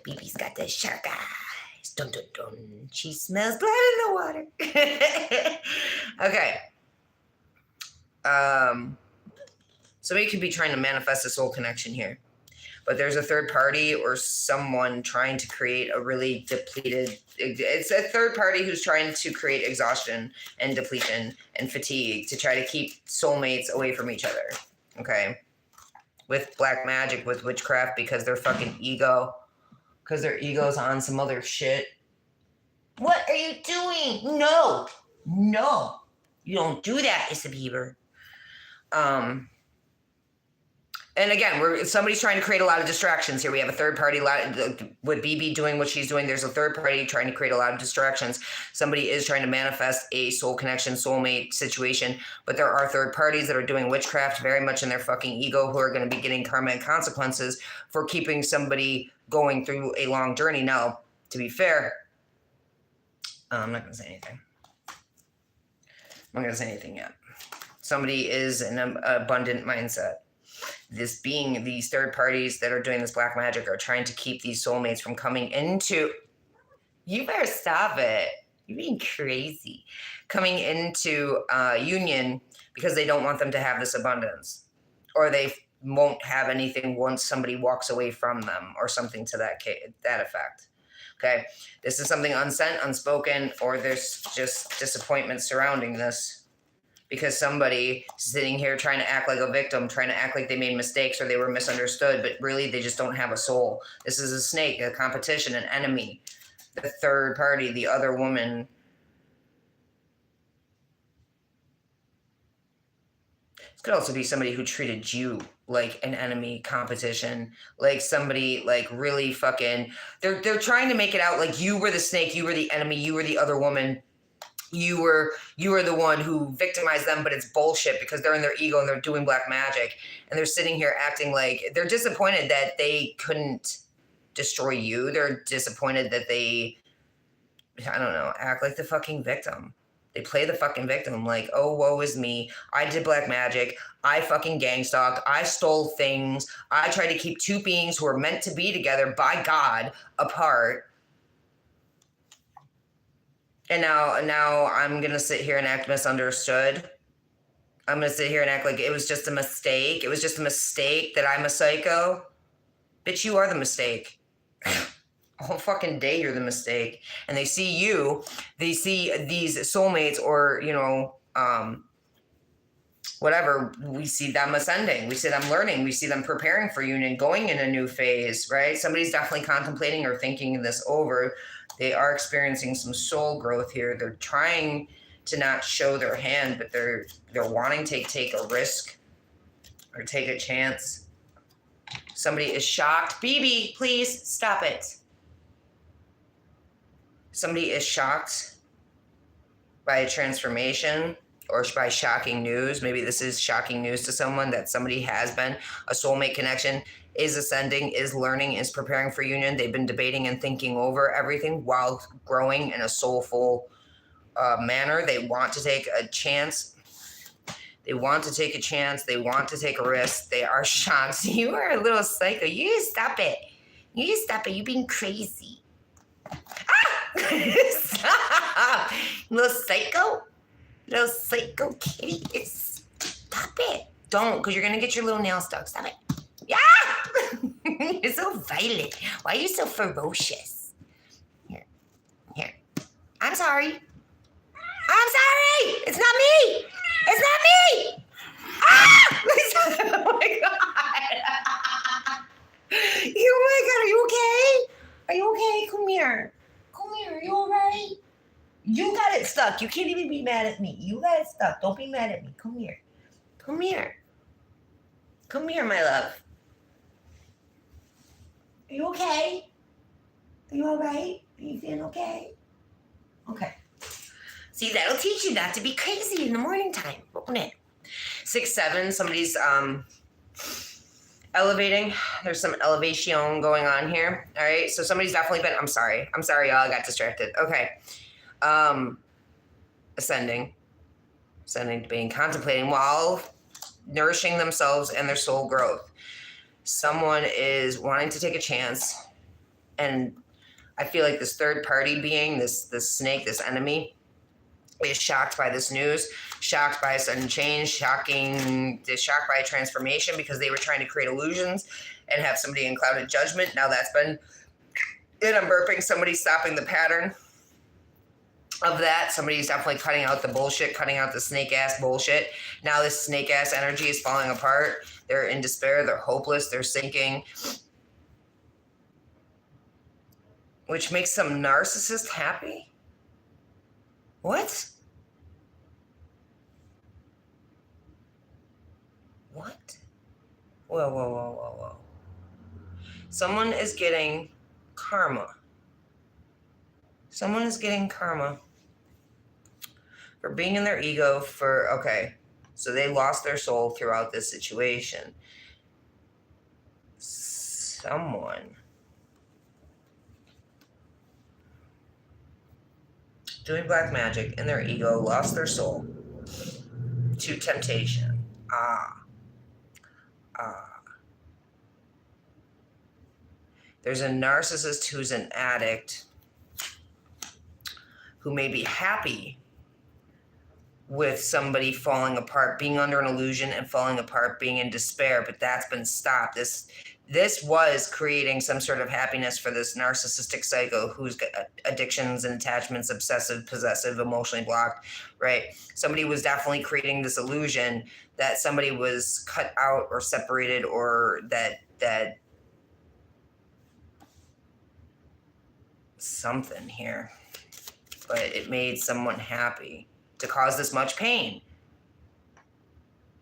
BB's got the shark eyes. Dun dun dun. She smells blood in the water. Okay. Somebody could be trying to manifest a soul connection here, but there's a third party or someone trying to create a really depleted. It's a third party who's trying to create exhaustion and depletion and fatigue to try to keep soulmates away from each other. Okay. With black magic, with witchcraft, because their fucking ego, because their ego's on some other shit. What are you doing? No, you don't do that, Issa Bieber. And again, somebody's trying to create a lot of distractions here. We have a third party, with BB doing what she's doing. There's a third party trying to create a lot of distractions. Somebody is trying to manifest a soul connection, soulmate situation, but there are third parties that are doing witchcraft very much in their fucking ego, who are going to be getting karmic consequences for keeping somebody going through a long journey. Now, to be fair, I'm not going to say anything. I'm not going to say anything yet. Somebody is in an abundant mindset. These third parties that are doing this black magic are trying to keep these soulmates from coming into, you better stop it. You're being crazy. Coming into union because they don't want them to have this abundance, or they won't have anything once somebody walks away from them, or something to that effect. Okay. This is something unsent, unspoken, or there's just disappointment surrounding this. Because somebody sitting here trying to act like a victim, trying to act like they made mistakes or they were misunderstood, but really they just don't have a soul. This is a snake, a competition, an enemy, the third party, the other woman. This could also be somebody who treated you like an enemy, competition, like somebody like really fucking, they're trying to make it out like you were the snake, you were the enemy, you were the other woman. You were the one who victimized them, but it's bullshit because they're in their ego and they're doing black magic, and they're sitting here acting like they're disappointed that they couldn't destroy you. They're disappointed that they, I don't know, act like the fucking victim. They play the fucking victim like, oh, woe is me. I did black magic. I fucking gang stalked. I stole things. I tried to keep two beings who are meant to be together by God apart. And now I'm going to sit here and act misunderstood. I'm going to sit here and act like it was just a mistake. It was just a mistake that I'm a psycho. Bitch, you are the mistake. All fucking day you're the mistake. And they see you. They see these soulmates or, whatever. We see them ascending. We see them learning. We see them preparing for union, going in a new phase, right? Somebody's definitely contemplating or thinking this over. They are experiencing some soul growth here. They're trying to not show their hand, but they're wanting to take a risk or take a chance. Somebody is shocked. BB, please stop it. Somebody is shocked by a transformation or by shocking news. Maybe this is shocking news to someone that somebody has been a soulmate connection, is ascending, is learning, is preparing for union. They've been debating and thinking over everything while growing in a soulful manner. They want to take a chance. They want to take a chance. They want to take a risk. They are shocked. You are a little psycho. You need to stop it. You need to stop it. You're being crazy. Ah! Stop. Little psycho. Little psycho kitty. Stop it. Don't, because you're going to get your little nail stuck. Stop it. Yeah! You're so violent. Why are you so ferocious? Here. I'm sorry. It's not me. It's not me. Ah! Oh my God. Oh my God, are you okay? Are you okay? Come here. Are you all right? You got it stuck. You can't even be mad at me. You got it stuck. Don't be mad at me. Come here. Come here, my love. Are you okay? Are you all right? Are you feeling okay? Okay. See, that'll teach you not to be crazy in the morning time, won't it? 6-7, somebody's elevating. There's some elevation going on here. All right. So somebody's definitely been, I'm sorry, y'all. I got distracted. Okay. Ascending. Sending, being, contemplating while nourishing themselves and their soul growth. Someone is wanting to take a chance, and I feel like this third party being, this snake, this enemy, is shocked by this news, shocked by a sudden change, shocked by a transformation because they were trying to create illusions and have somebody in clouded judgment. Now that's been it. I'm burping. Somebody's stopping the pattern of that. Somebody's definitely cutting out the bullshit, cutting out the snake ass bullshit. Now this snake ass energy is falling apart. They're in despair. They're hopeless. They're sinking. Which makes some narcissist happy? What? What? Whoa. Someone is getting karma. Someone is getting karma for being in their ego for, okay, so they lost their soul throughout this situation. Someone doing black magic in their ego lost their soul to temptation. There's a narcissist who's an addict who may be happy with somebody falling apart, being under an illusion and falling apart, being in despair, but that's been stopped. This was creating some sort of happiness for this narcissistic psycho who's got addictions and attachments, obsessive, possessive, emotionally blocked, right? Somebody was definitely creating this illusion that somebody was cut out or separated, or that something here, but it made someone happy to cause this much pain.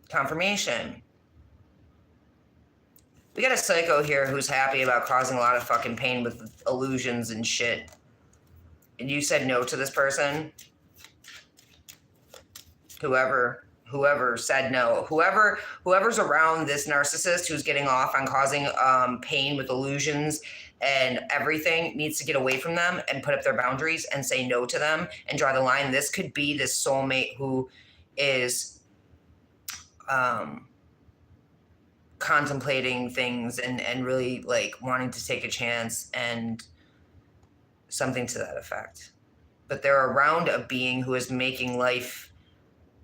Confirmation. We got a psycho here who's happy about causing a lot of fucking pain with illusions and shit. And you said no to this person? Whoever said no. Whoever's around this narcissist who's getting off on causing pain with illusions and everything needs to get away from them and put up their boundaries and say no to them and draw the line. This could be this soulmate who is contemplating things and really like wanting to take a chance and something to that effect. But they're around a being who is making life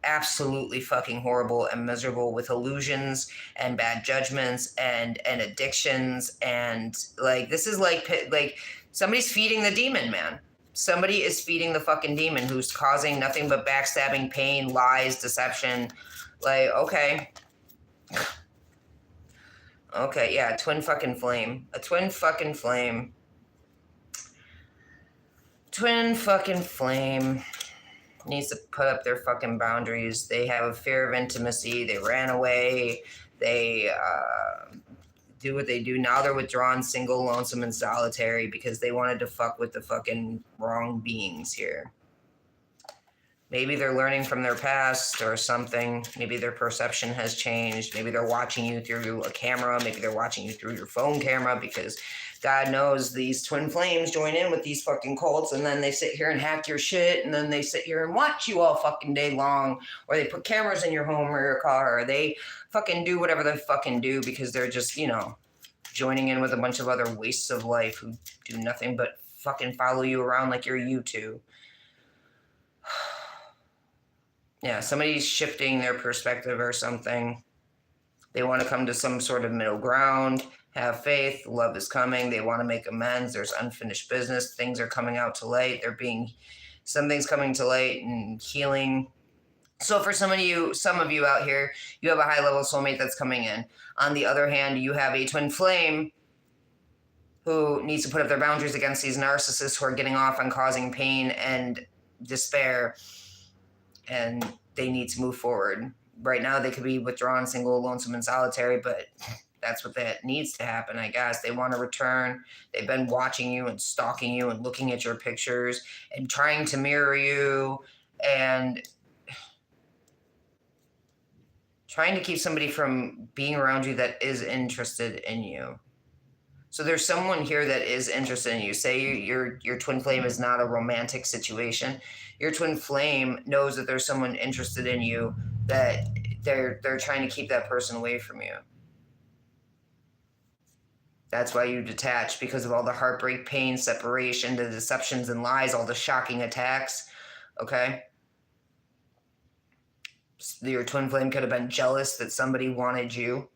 absolutely fucking horrible and miserable with illusions and bad judgments and addictions, and like this is like somebody's feeding the demon, man. Somebody is feeding the fucking demon who's causing nothing but backstabbing, pain, lies, deception. Like, okay, yeah, twin fucking flame needs to put up their fucking boundaries. They have a fear of intimacy. They ran away. They do what they do. Now they're withdrawn, single, lonesome, and solitary because they wanted to fuck with the fucking wrong beings here. Maybe they're learning from their past or something. Maybe their perception has changed. Maybe they're watching you through a camera. Maybe they're watching you through your phone camera because God knows these twin flames join in with these fucking cults, and then they sit here and hack your shit, and then they sit here and watch you all fucking day long, or they put cameras in your home or your car, or they fucking do whatever they fucking do because they're just, joining in with a bunch of other wastes of life who do nothing but fucking follow you around like you're YouTube. Yeah, somebody's shifting their perspective or something. They want to come to some sort of middle ground, have faith, love is coming. They want to make amends. There's unfinished business. Things are coming out to light. Something's coming to light and healing. So for some of you out here, you have a high level soulmate that's coming in. On the other hand, you have a twin flame who needs to put up their boundaries against these narcissists who are getting off on causing pain and despair. And they need to move forward. Right now, they could be withdrawn, single, lonesome, and solitary, but that's what that needs to happen, I guess. They want to return. They've been watching you and stalking you and looking at your pictures and trying to mirror you and trying to keep somebody from being around you that is interested in you. So there's someone here that is interested in you. Say your twin flame is not a romantic situation. Your twin flame knows that there's someone interested in you, that they're trying to keep that person away from you. That's why you detach, because of all the heartbreak, pain, separation, the deceptions and lies, all the shocking attacks. Okay? Your twin flame could have been jealous that somebody wanted you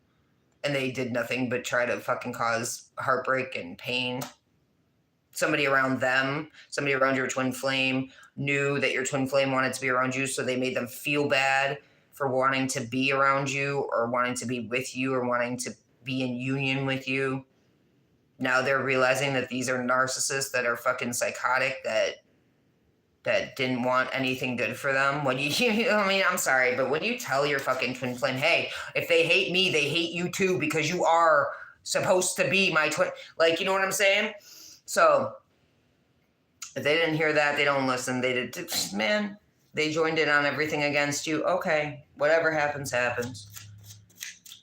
and they did nothing but try to fucking cause heartbreak and pain. Somebody around them, somebody around your twin flame knew that your twin flame wanted to be around you, so they made them feel bad for wanting to be around you or wanting to be with you or wanting to be in union with you. Now they're realizing that these are narcissists that are fucking psychotic, that didn't want anything good for them. When you, I mean, I'm sorry, but when you tell your fucking twin flame, hey, if they hate me, they hate you too, because you are supposed to be my twin, like, you know what I'm saying? So if they didn't hear that, they don't listen. They did, man, they joined in on everything against you. Okay, whatever happens, happens.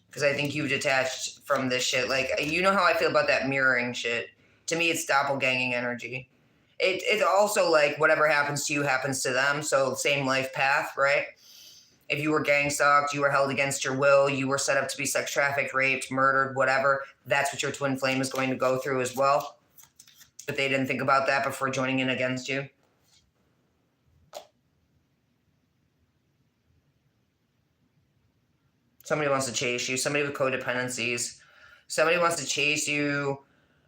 Because I think you've detached from this shit. Like, you know how I feel about that mirroring shit. To me, it's doppelganging energy. It's also like whatever happens to you happens to them. So same life path, right? If you were gang stalked, you were held against your will, you were set up to be sex trafficked, raped, murdered, whatever, that's what your twin flame is going to go through as well. But they didn't think about that before joining in against you. Somebody wants to chase you. Somebody with codependencies. Somebody wants to chase you.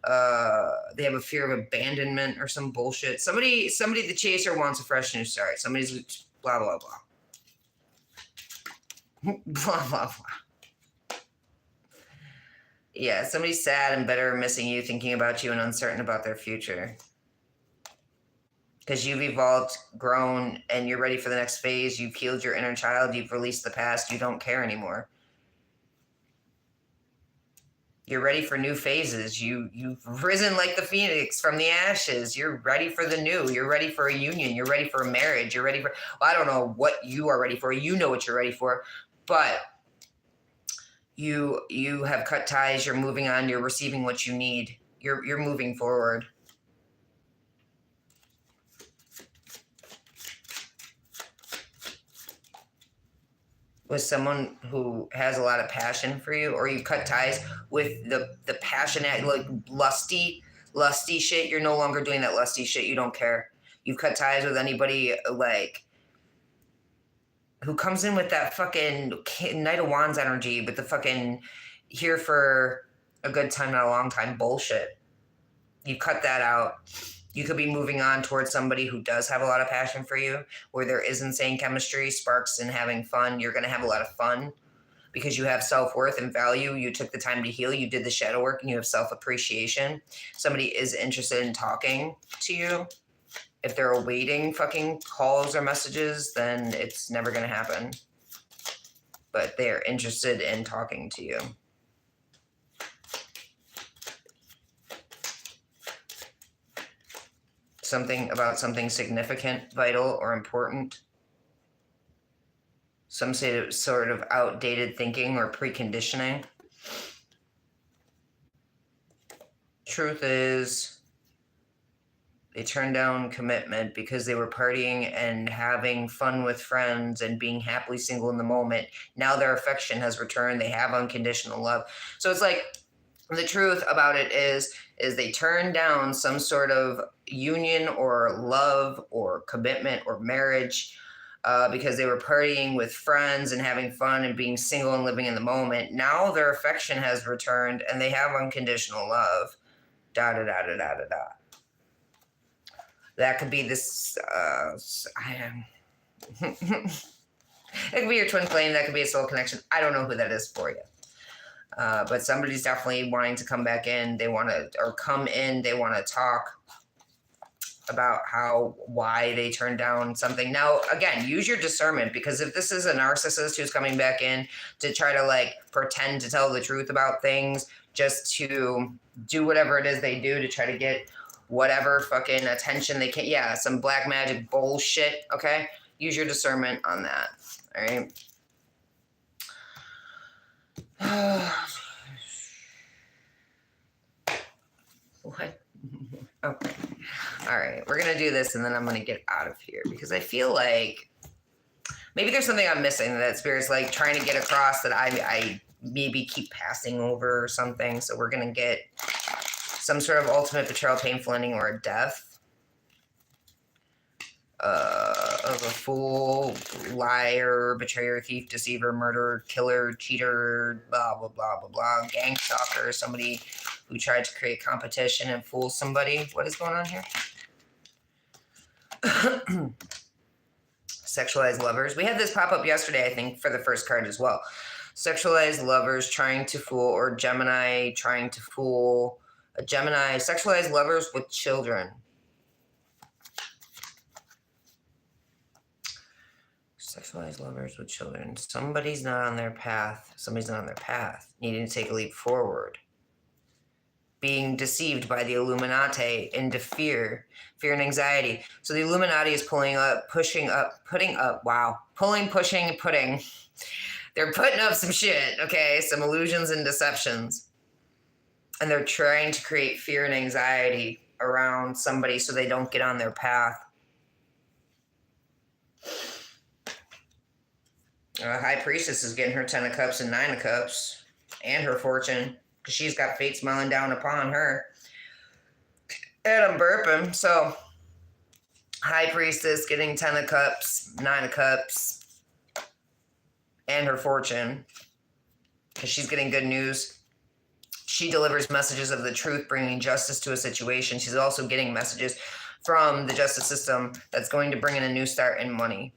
They have a fear of abandonment or some bullshit. Somebody, the chaser wants a fresh new start. Somebody's blah, blah, blah. Blah, blah, blah. Yeah, somebody's sad and bitter, missing you, thinking about you, and uncertain about their future. Because you've evolved, grown, and you're ready for the next phase. You've healed your inner child. You've released the past. You don't care anymore. You're ready for new phases. You've risen like the phoenix from the ashes. You're ready for the new. You're ready for a union. You're ready for a marriage. You're ready for, well, I don't know what you are ready for. You know what you're ready for. But you have cut ties. You're moving on. You're receiving what you need. You're moving forward. With someone who has a lot of passion for you, or you cut ties with the passionate, like lusty shit. You're no longer doing that lusty shit. You don't care. You've cut ties with anybody like who comes in with that fucking Knight of Wands energy, but the fucking here for a good time, not a long time bullshit. You cut that out. You could be moving on towards somebody who does have a lot of passion for you, where there is insane chemistry, sparks, and having fun. You're going to have a lot of fun because you have self-worth and value. You took the time to heal. You did the shadow work, and you have self-appreciation. Somebody is interested in talking to you. If they're awaiting fucking calls or messages, then it's never going to happen. But they're interested in talking to you. Something about something significant, vital, or important. Some say it was sort of outdated thinking or preconditioning. Truth is, they turned down commitment because they were partying and having fun with friends and being happily single in the moment. Now their affection has returned. They have unconditional love. So it's like, the truth about it is they turned down some sort of union or love or commitment or marriage because they were partying with friends and having fun and being single and living in the moment. Now their affection has returned and they have unconditional love. Da da da da da da da. That could be this. It could be your twin flame. That could be a soul connection. I don't know who that is for you. But somebody's definitely wanting to come back in. They want to, or come in. They want to talk about why they turned down something. Now, again, use your discernment, because if this is a narcissist who's coming back in to try to like pretend to tell the truth about things, just to do whatever it is they do to try to get whatever fucking attention they can. Yeah, some black magic bullshit. Okay, use your discernment on that. All right. Okay. All right. We're going to do this and then I'm going to get out of here because I feel like maybe there's something I'm missing that Spirit's like trying to get across that I maybe keep passing over or something. So we're going to get some sort of ultimate betrayal, painful ending, or a death. Of a fool, liar, betrayer, thief, deceiver, murderer, killer, cheater, blah, blah, blah, blah, blah, gang stalker, somebody who tried to create competition and fool somebody. What is going on here? Sexualized lovers. We had this pop up yesterday, I think, for the first card as well. Sexualized lovers trying to fool, or Gemini trying to fool a Gemini. Sexualized lovers with children. Sexualized lovers with children. Somebody's not on their path. Somebody's not on their path. Needing to take a leap forward. Being deceived by the Illuminati into fear and anxiety. So the Illuminati is pulling, pushing. They're putting up some shit, okay? Some illusions and deceptions. And they're trying to create fear and anxiety around somebody so they don't get on their path. High Priestess is getting her 10 of Cups and 9 of Cups. And her fortune. Because she's got fate smiling down upon her. And I'm burping. So, High Priestess getting 10 of Cups, 9 of Cups. And her fortune. Because she's getting good news. She delivers messages of the truth, bringing justice to a situation. She's also getting messages from the justice system that's going to bring in a new start in money.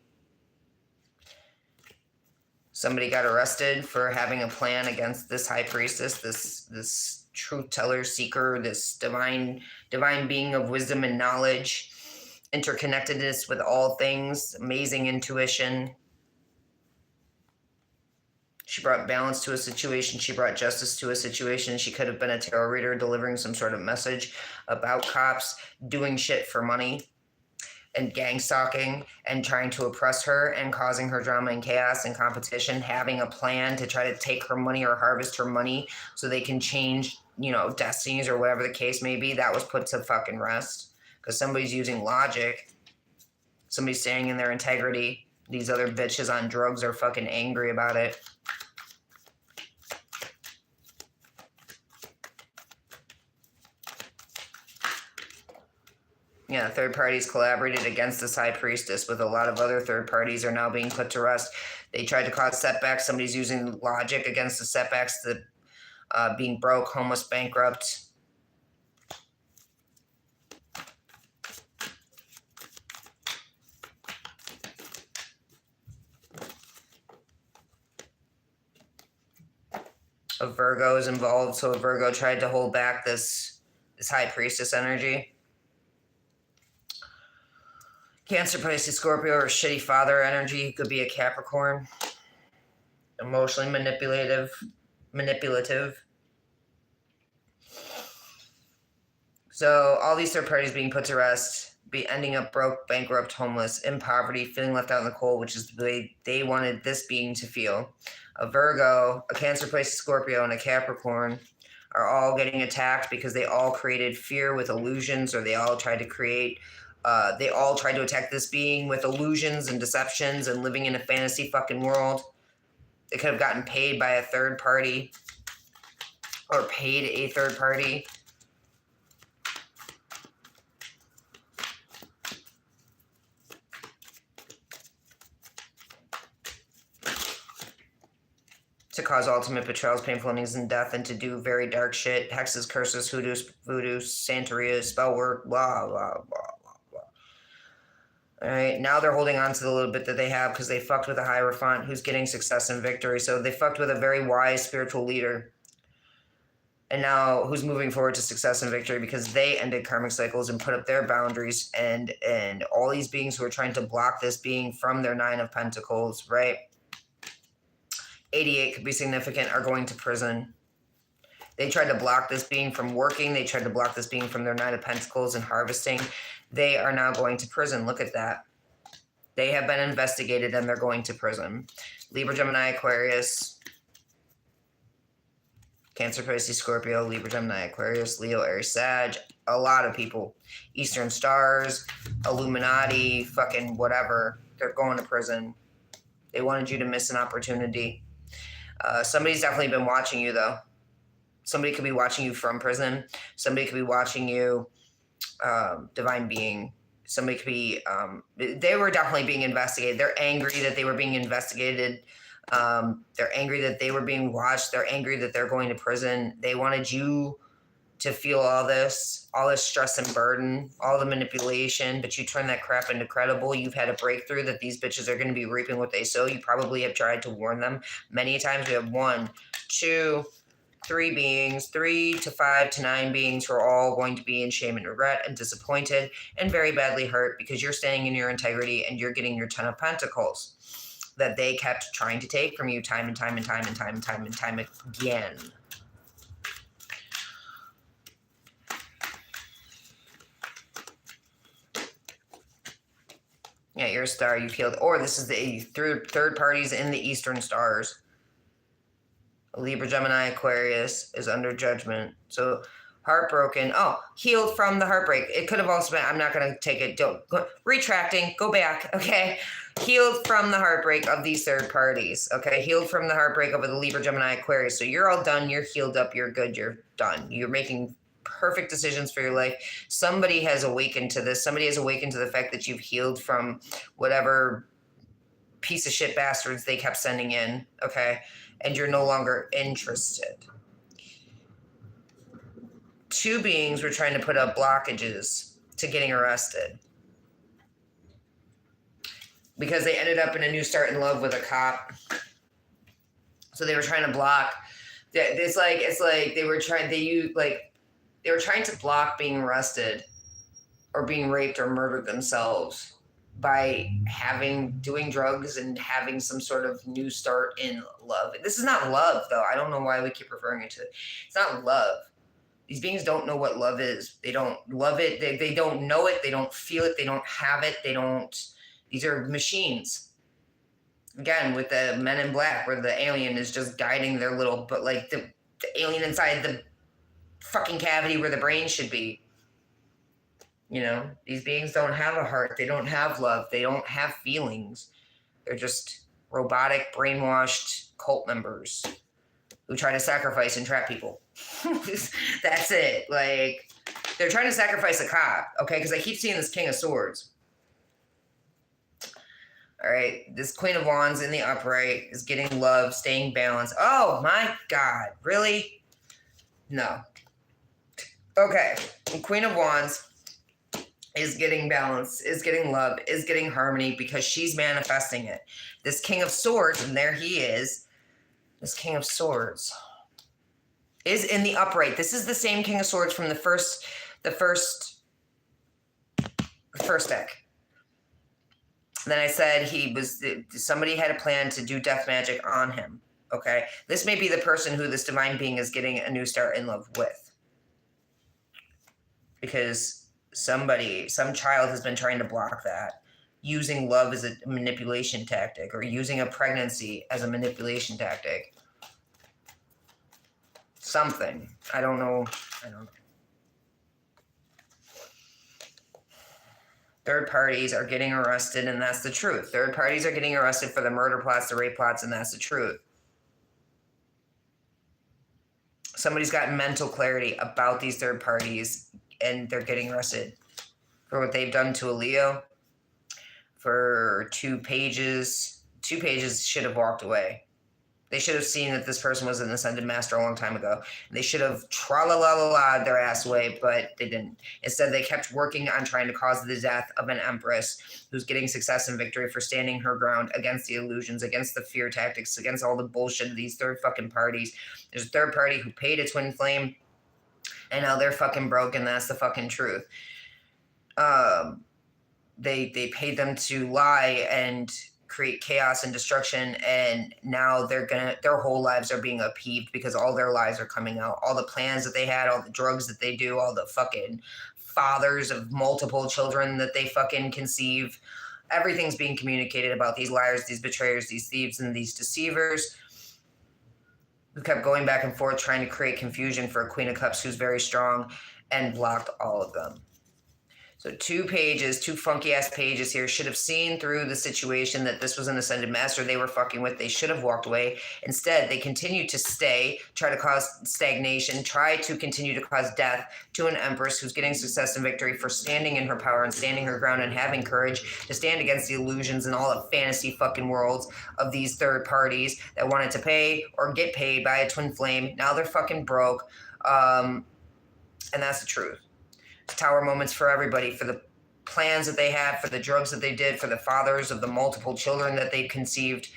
Somebody got arrested for having a plan against this High Priestess, this truth teller, seeker, this divine being of wisdom and knowledge, interconnectedness with all things, amazing intuition. She brought balance to a situation. She brought justice to a situation. She could have been a tarot reader delivering some sort of message about cops doing shit for money and gang stalking and trying to oppress her and causing her drama and chaos and competition, having a plan to try to take her money or harvest her money so they can change, destinies or whatever the case may be. That was put to fucking rest because somebody's using logic. Somebody's staying in their integrity. These other bitches on drugs are fucking angry about it. Yeah, third parties collaborated against this High Priestess with a lot of other third parties are now being put to rest. They tried to cause setbacks. Somebody's using logic against the setbacks, being broke, homeless, bankrupt. A Virgo is involved, so a Virgo tried to hold back this High Priestess energy. Cancer, Pisces, Scorpio, or shitty father energy. Could be a Capricorn. Emotionally manipulative. So all these third parties being put to rest, be ending up broke, bankrupt, homeless, in poverty, feeling left out in the cold, which is the way they wanted this being to feel. A Virgo, a Cancer, Pisces, Scorpio, and a Capricorn are all getting attacked because they all created fear with illusions, or they all tried to attack this being with illusions and deceptions and living in a fantasy fucking world. They could have gotten paid by a third party or paid a third party. To cause ultimate betrayals, painful endings, and death, and to do very dark shit. Hexes, curses, voodoo, Santeria, spell work, blah, blah, blah. All right, now they're holding on to the little bit that they have because they fucked with a Hierophant who's getting success and victory. So they fucked with a very wise spiritual leader. And now who's moving forward to success and victory because they ended karmic cycles and put up their boundaries. And all these beings who are trying to block this being from their 9 of Pentacles, right? 88 could be significant, are going to prison. They tried to block this being from working. They tried to block this being from their 9 of Pentacles and harvesting. They are now going to prison. Look at that. They have been investigated and they're going to prison. Libra, Gemini, Aquarius. Cancer, Pisces, Scorpio, Libra, Gemini, Aquarius, Leo, Aries, Sag. A lot of people. Eastern Stars, Illuminati, fucking whatever. They're going to prison. They wanted you to miss an opportunity. Somebody's definitely been watching you, though. Somebody could be watching you from prison. Somebody could be watching you, divine being. Somebody could be, they were definitely being investigated. They're angry that they were being investigated. They're angry that they were being watched. They're angry that they're going to prison. They wanted you to feel all this stress and burden, all the manipulation, but you turn that crap into credible. You've had a breakthrough that these bitches are going to be reaping what they sow. You probably have tried to warn them many times. We have 1, 2, 3 beings, 3 to 5 to 9 beings who are all going to be in shame and regret and disappointed and very badly hurt because you're staying in your integrity and you're getting your 10 of Pentacles that they kept trying to take from you time and time and time and time and time and time again. Yeah, you're a star, you've healed. Or this is the third parties in the Eastern Stars. Libra, Gemini, Aquarius is under judgment. So heartbroken. Oh, healed from the heartbreak. It could have also been, I'm not going to take it. Retracting. Go back. Okay. Healed from the heartbreak of these third parties. Okay. Healed from the heartbreak of the Libra, Gemini, Aquarius. So you're all done. You're healed up. You're good. You're done. You're making perfect decisions for your life. Somebody has awakened to this. Somebody has awakened to the fact that you've healed from whatever piece of shit bastards they kept sending in. Okay. And you're no longer interested. 2 beings were trying to put up blockages to getting arrested because they ended up in a new start in love with a cop. So they were trying to block. It's like they were trying to block being arrested or being raped or murdered themselves by doing drugs and having some sort of new start in love. This is not love, though. I don't know why we keep referring it to it. It's not love. These beings don't know what love is. They don't love it. They don't know it. They don't feel it. They don't have it. These are machines. Again, with the Men in Black, where the alien is just guiding their little, but like the alien inside the fucking cavity where the brain should be. You know, these beings don't have a heart. They don't have love. They don't have feelings. They're just robotic, brainwashed cult members who try to sacrifice and trap people. That's it. Like, they're trying to sacrifice a cop, okay? Because I keep seeing this King of Swords. All right, this Queen of Wands in the upright is getting love, staying balanced. Oh, my God. Really? No. Okay, the Queen of Wands is getting balance, is getting love, is getting harmony because she's manifesting it. This King of Swords, and there he is, this King of Swords is in the upright. This is the same King of Swords from the first deck. Then I said somebody had a plan to do death magic on him, okay? This may be the person who this divine being is getting a new start in love with. Because some child has been trying to block that, using love as a manipulation tactic or using a pregnancy as a manipulation tactic. Something. I don't know. Third parties are getting arrested, and that's the truth. Third parties are getting arrested for the murder plots, the rape plots, and that's the truth. Somebody's got mental clarity about these third parties, and they're getting arrested for what they've done to a Leo. For 2 pages. 2 pages should have walked away. They should have seen that this person was an ascended master a long time ago. They should have tra-la-la-la-la their ass away, but they didn't. Instead, they kept working on trying to cause the death of an empress who's getting success and victory for standing her ground against the illusions, against the fear tactics, against all the bullshit of these third fucking parties. There's a third party who paid a twin flame, and now they're fucking broke, and that's the fucking truth. They paid them to lie and create chaos and destruction, and now their whole lives are being upheaved because all their lies are coming out. All the plans that they had, all the drugs that they do, all the fucking fathers of multiple children that they fucking conceive. Everything's being communicated about these liars, these betrayers, these thieves, and these deceivers. who kept going back and forth trying to create confusion for a Queen of Cups who's very strong and blocked all of them. So 2 pages, 2 funky ass pages here, should have seen through the situation that this was an ascended master they were fucking with. They should have walked away. Instead, they continued to stay, try to cause stagnation, try to continue to cause death to an empress who's getting success and victory for standing in her power and standing her ground and having courage to stand against the illusions and all the fantasy fucking worlds of these third parties that wanted to pay or get paid by a twin flame. Now they're fucking broke. And that's the truth. Tower moments for everybody, for the plans that they had, for the drugs that they did, for the fathers of the multiple children that they conceived.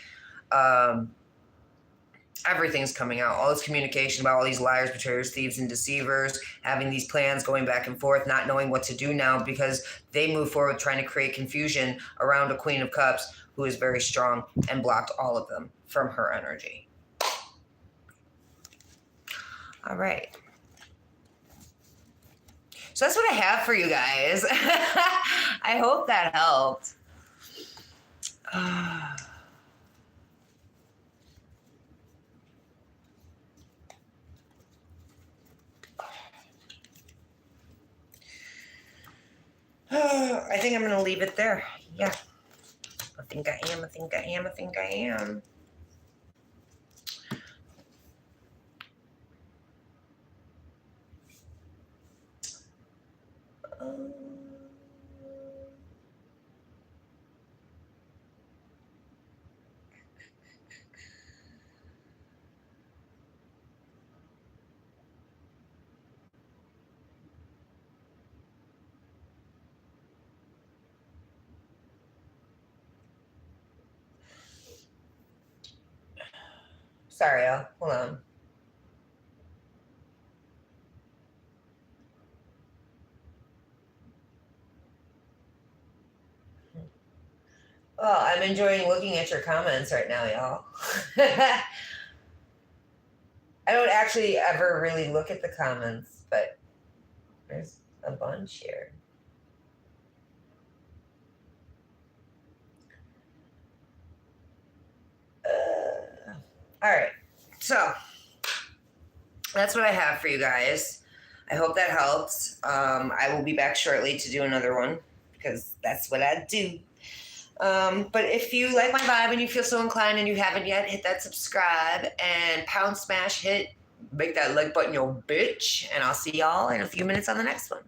Everything's coming out. All this communication about all these liars, betrayers, thieves, and deceivers, having these plans going back and forth, not knowing what to do now because they move forward trying to create confusion around a Queen of Cups who is very strong and blocked all of them from her energy. All right. So that's what I have for you guys. I hope that helped. I think I'm going to leave it there. Yeah. I think I am. Sorry, y'all. Hold on. Well, I'm enjoying looking at your comments right now, y'all. I don't actually ever really look at the comments, but there's a bunch here. All right, so that's what I have for you guys. I hope that helped. I will be back shortly to do another one because that's what I do. But if you like my vibe and you feel so inclined and you haven't yet, hit that subscribe and pound smash, make that like button, yo bitch. And I'll see y'all in a few minutes on the next one.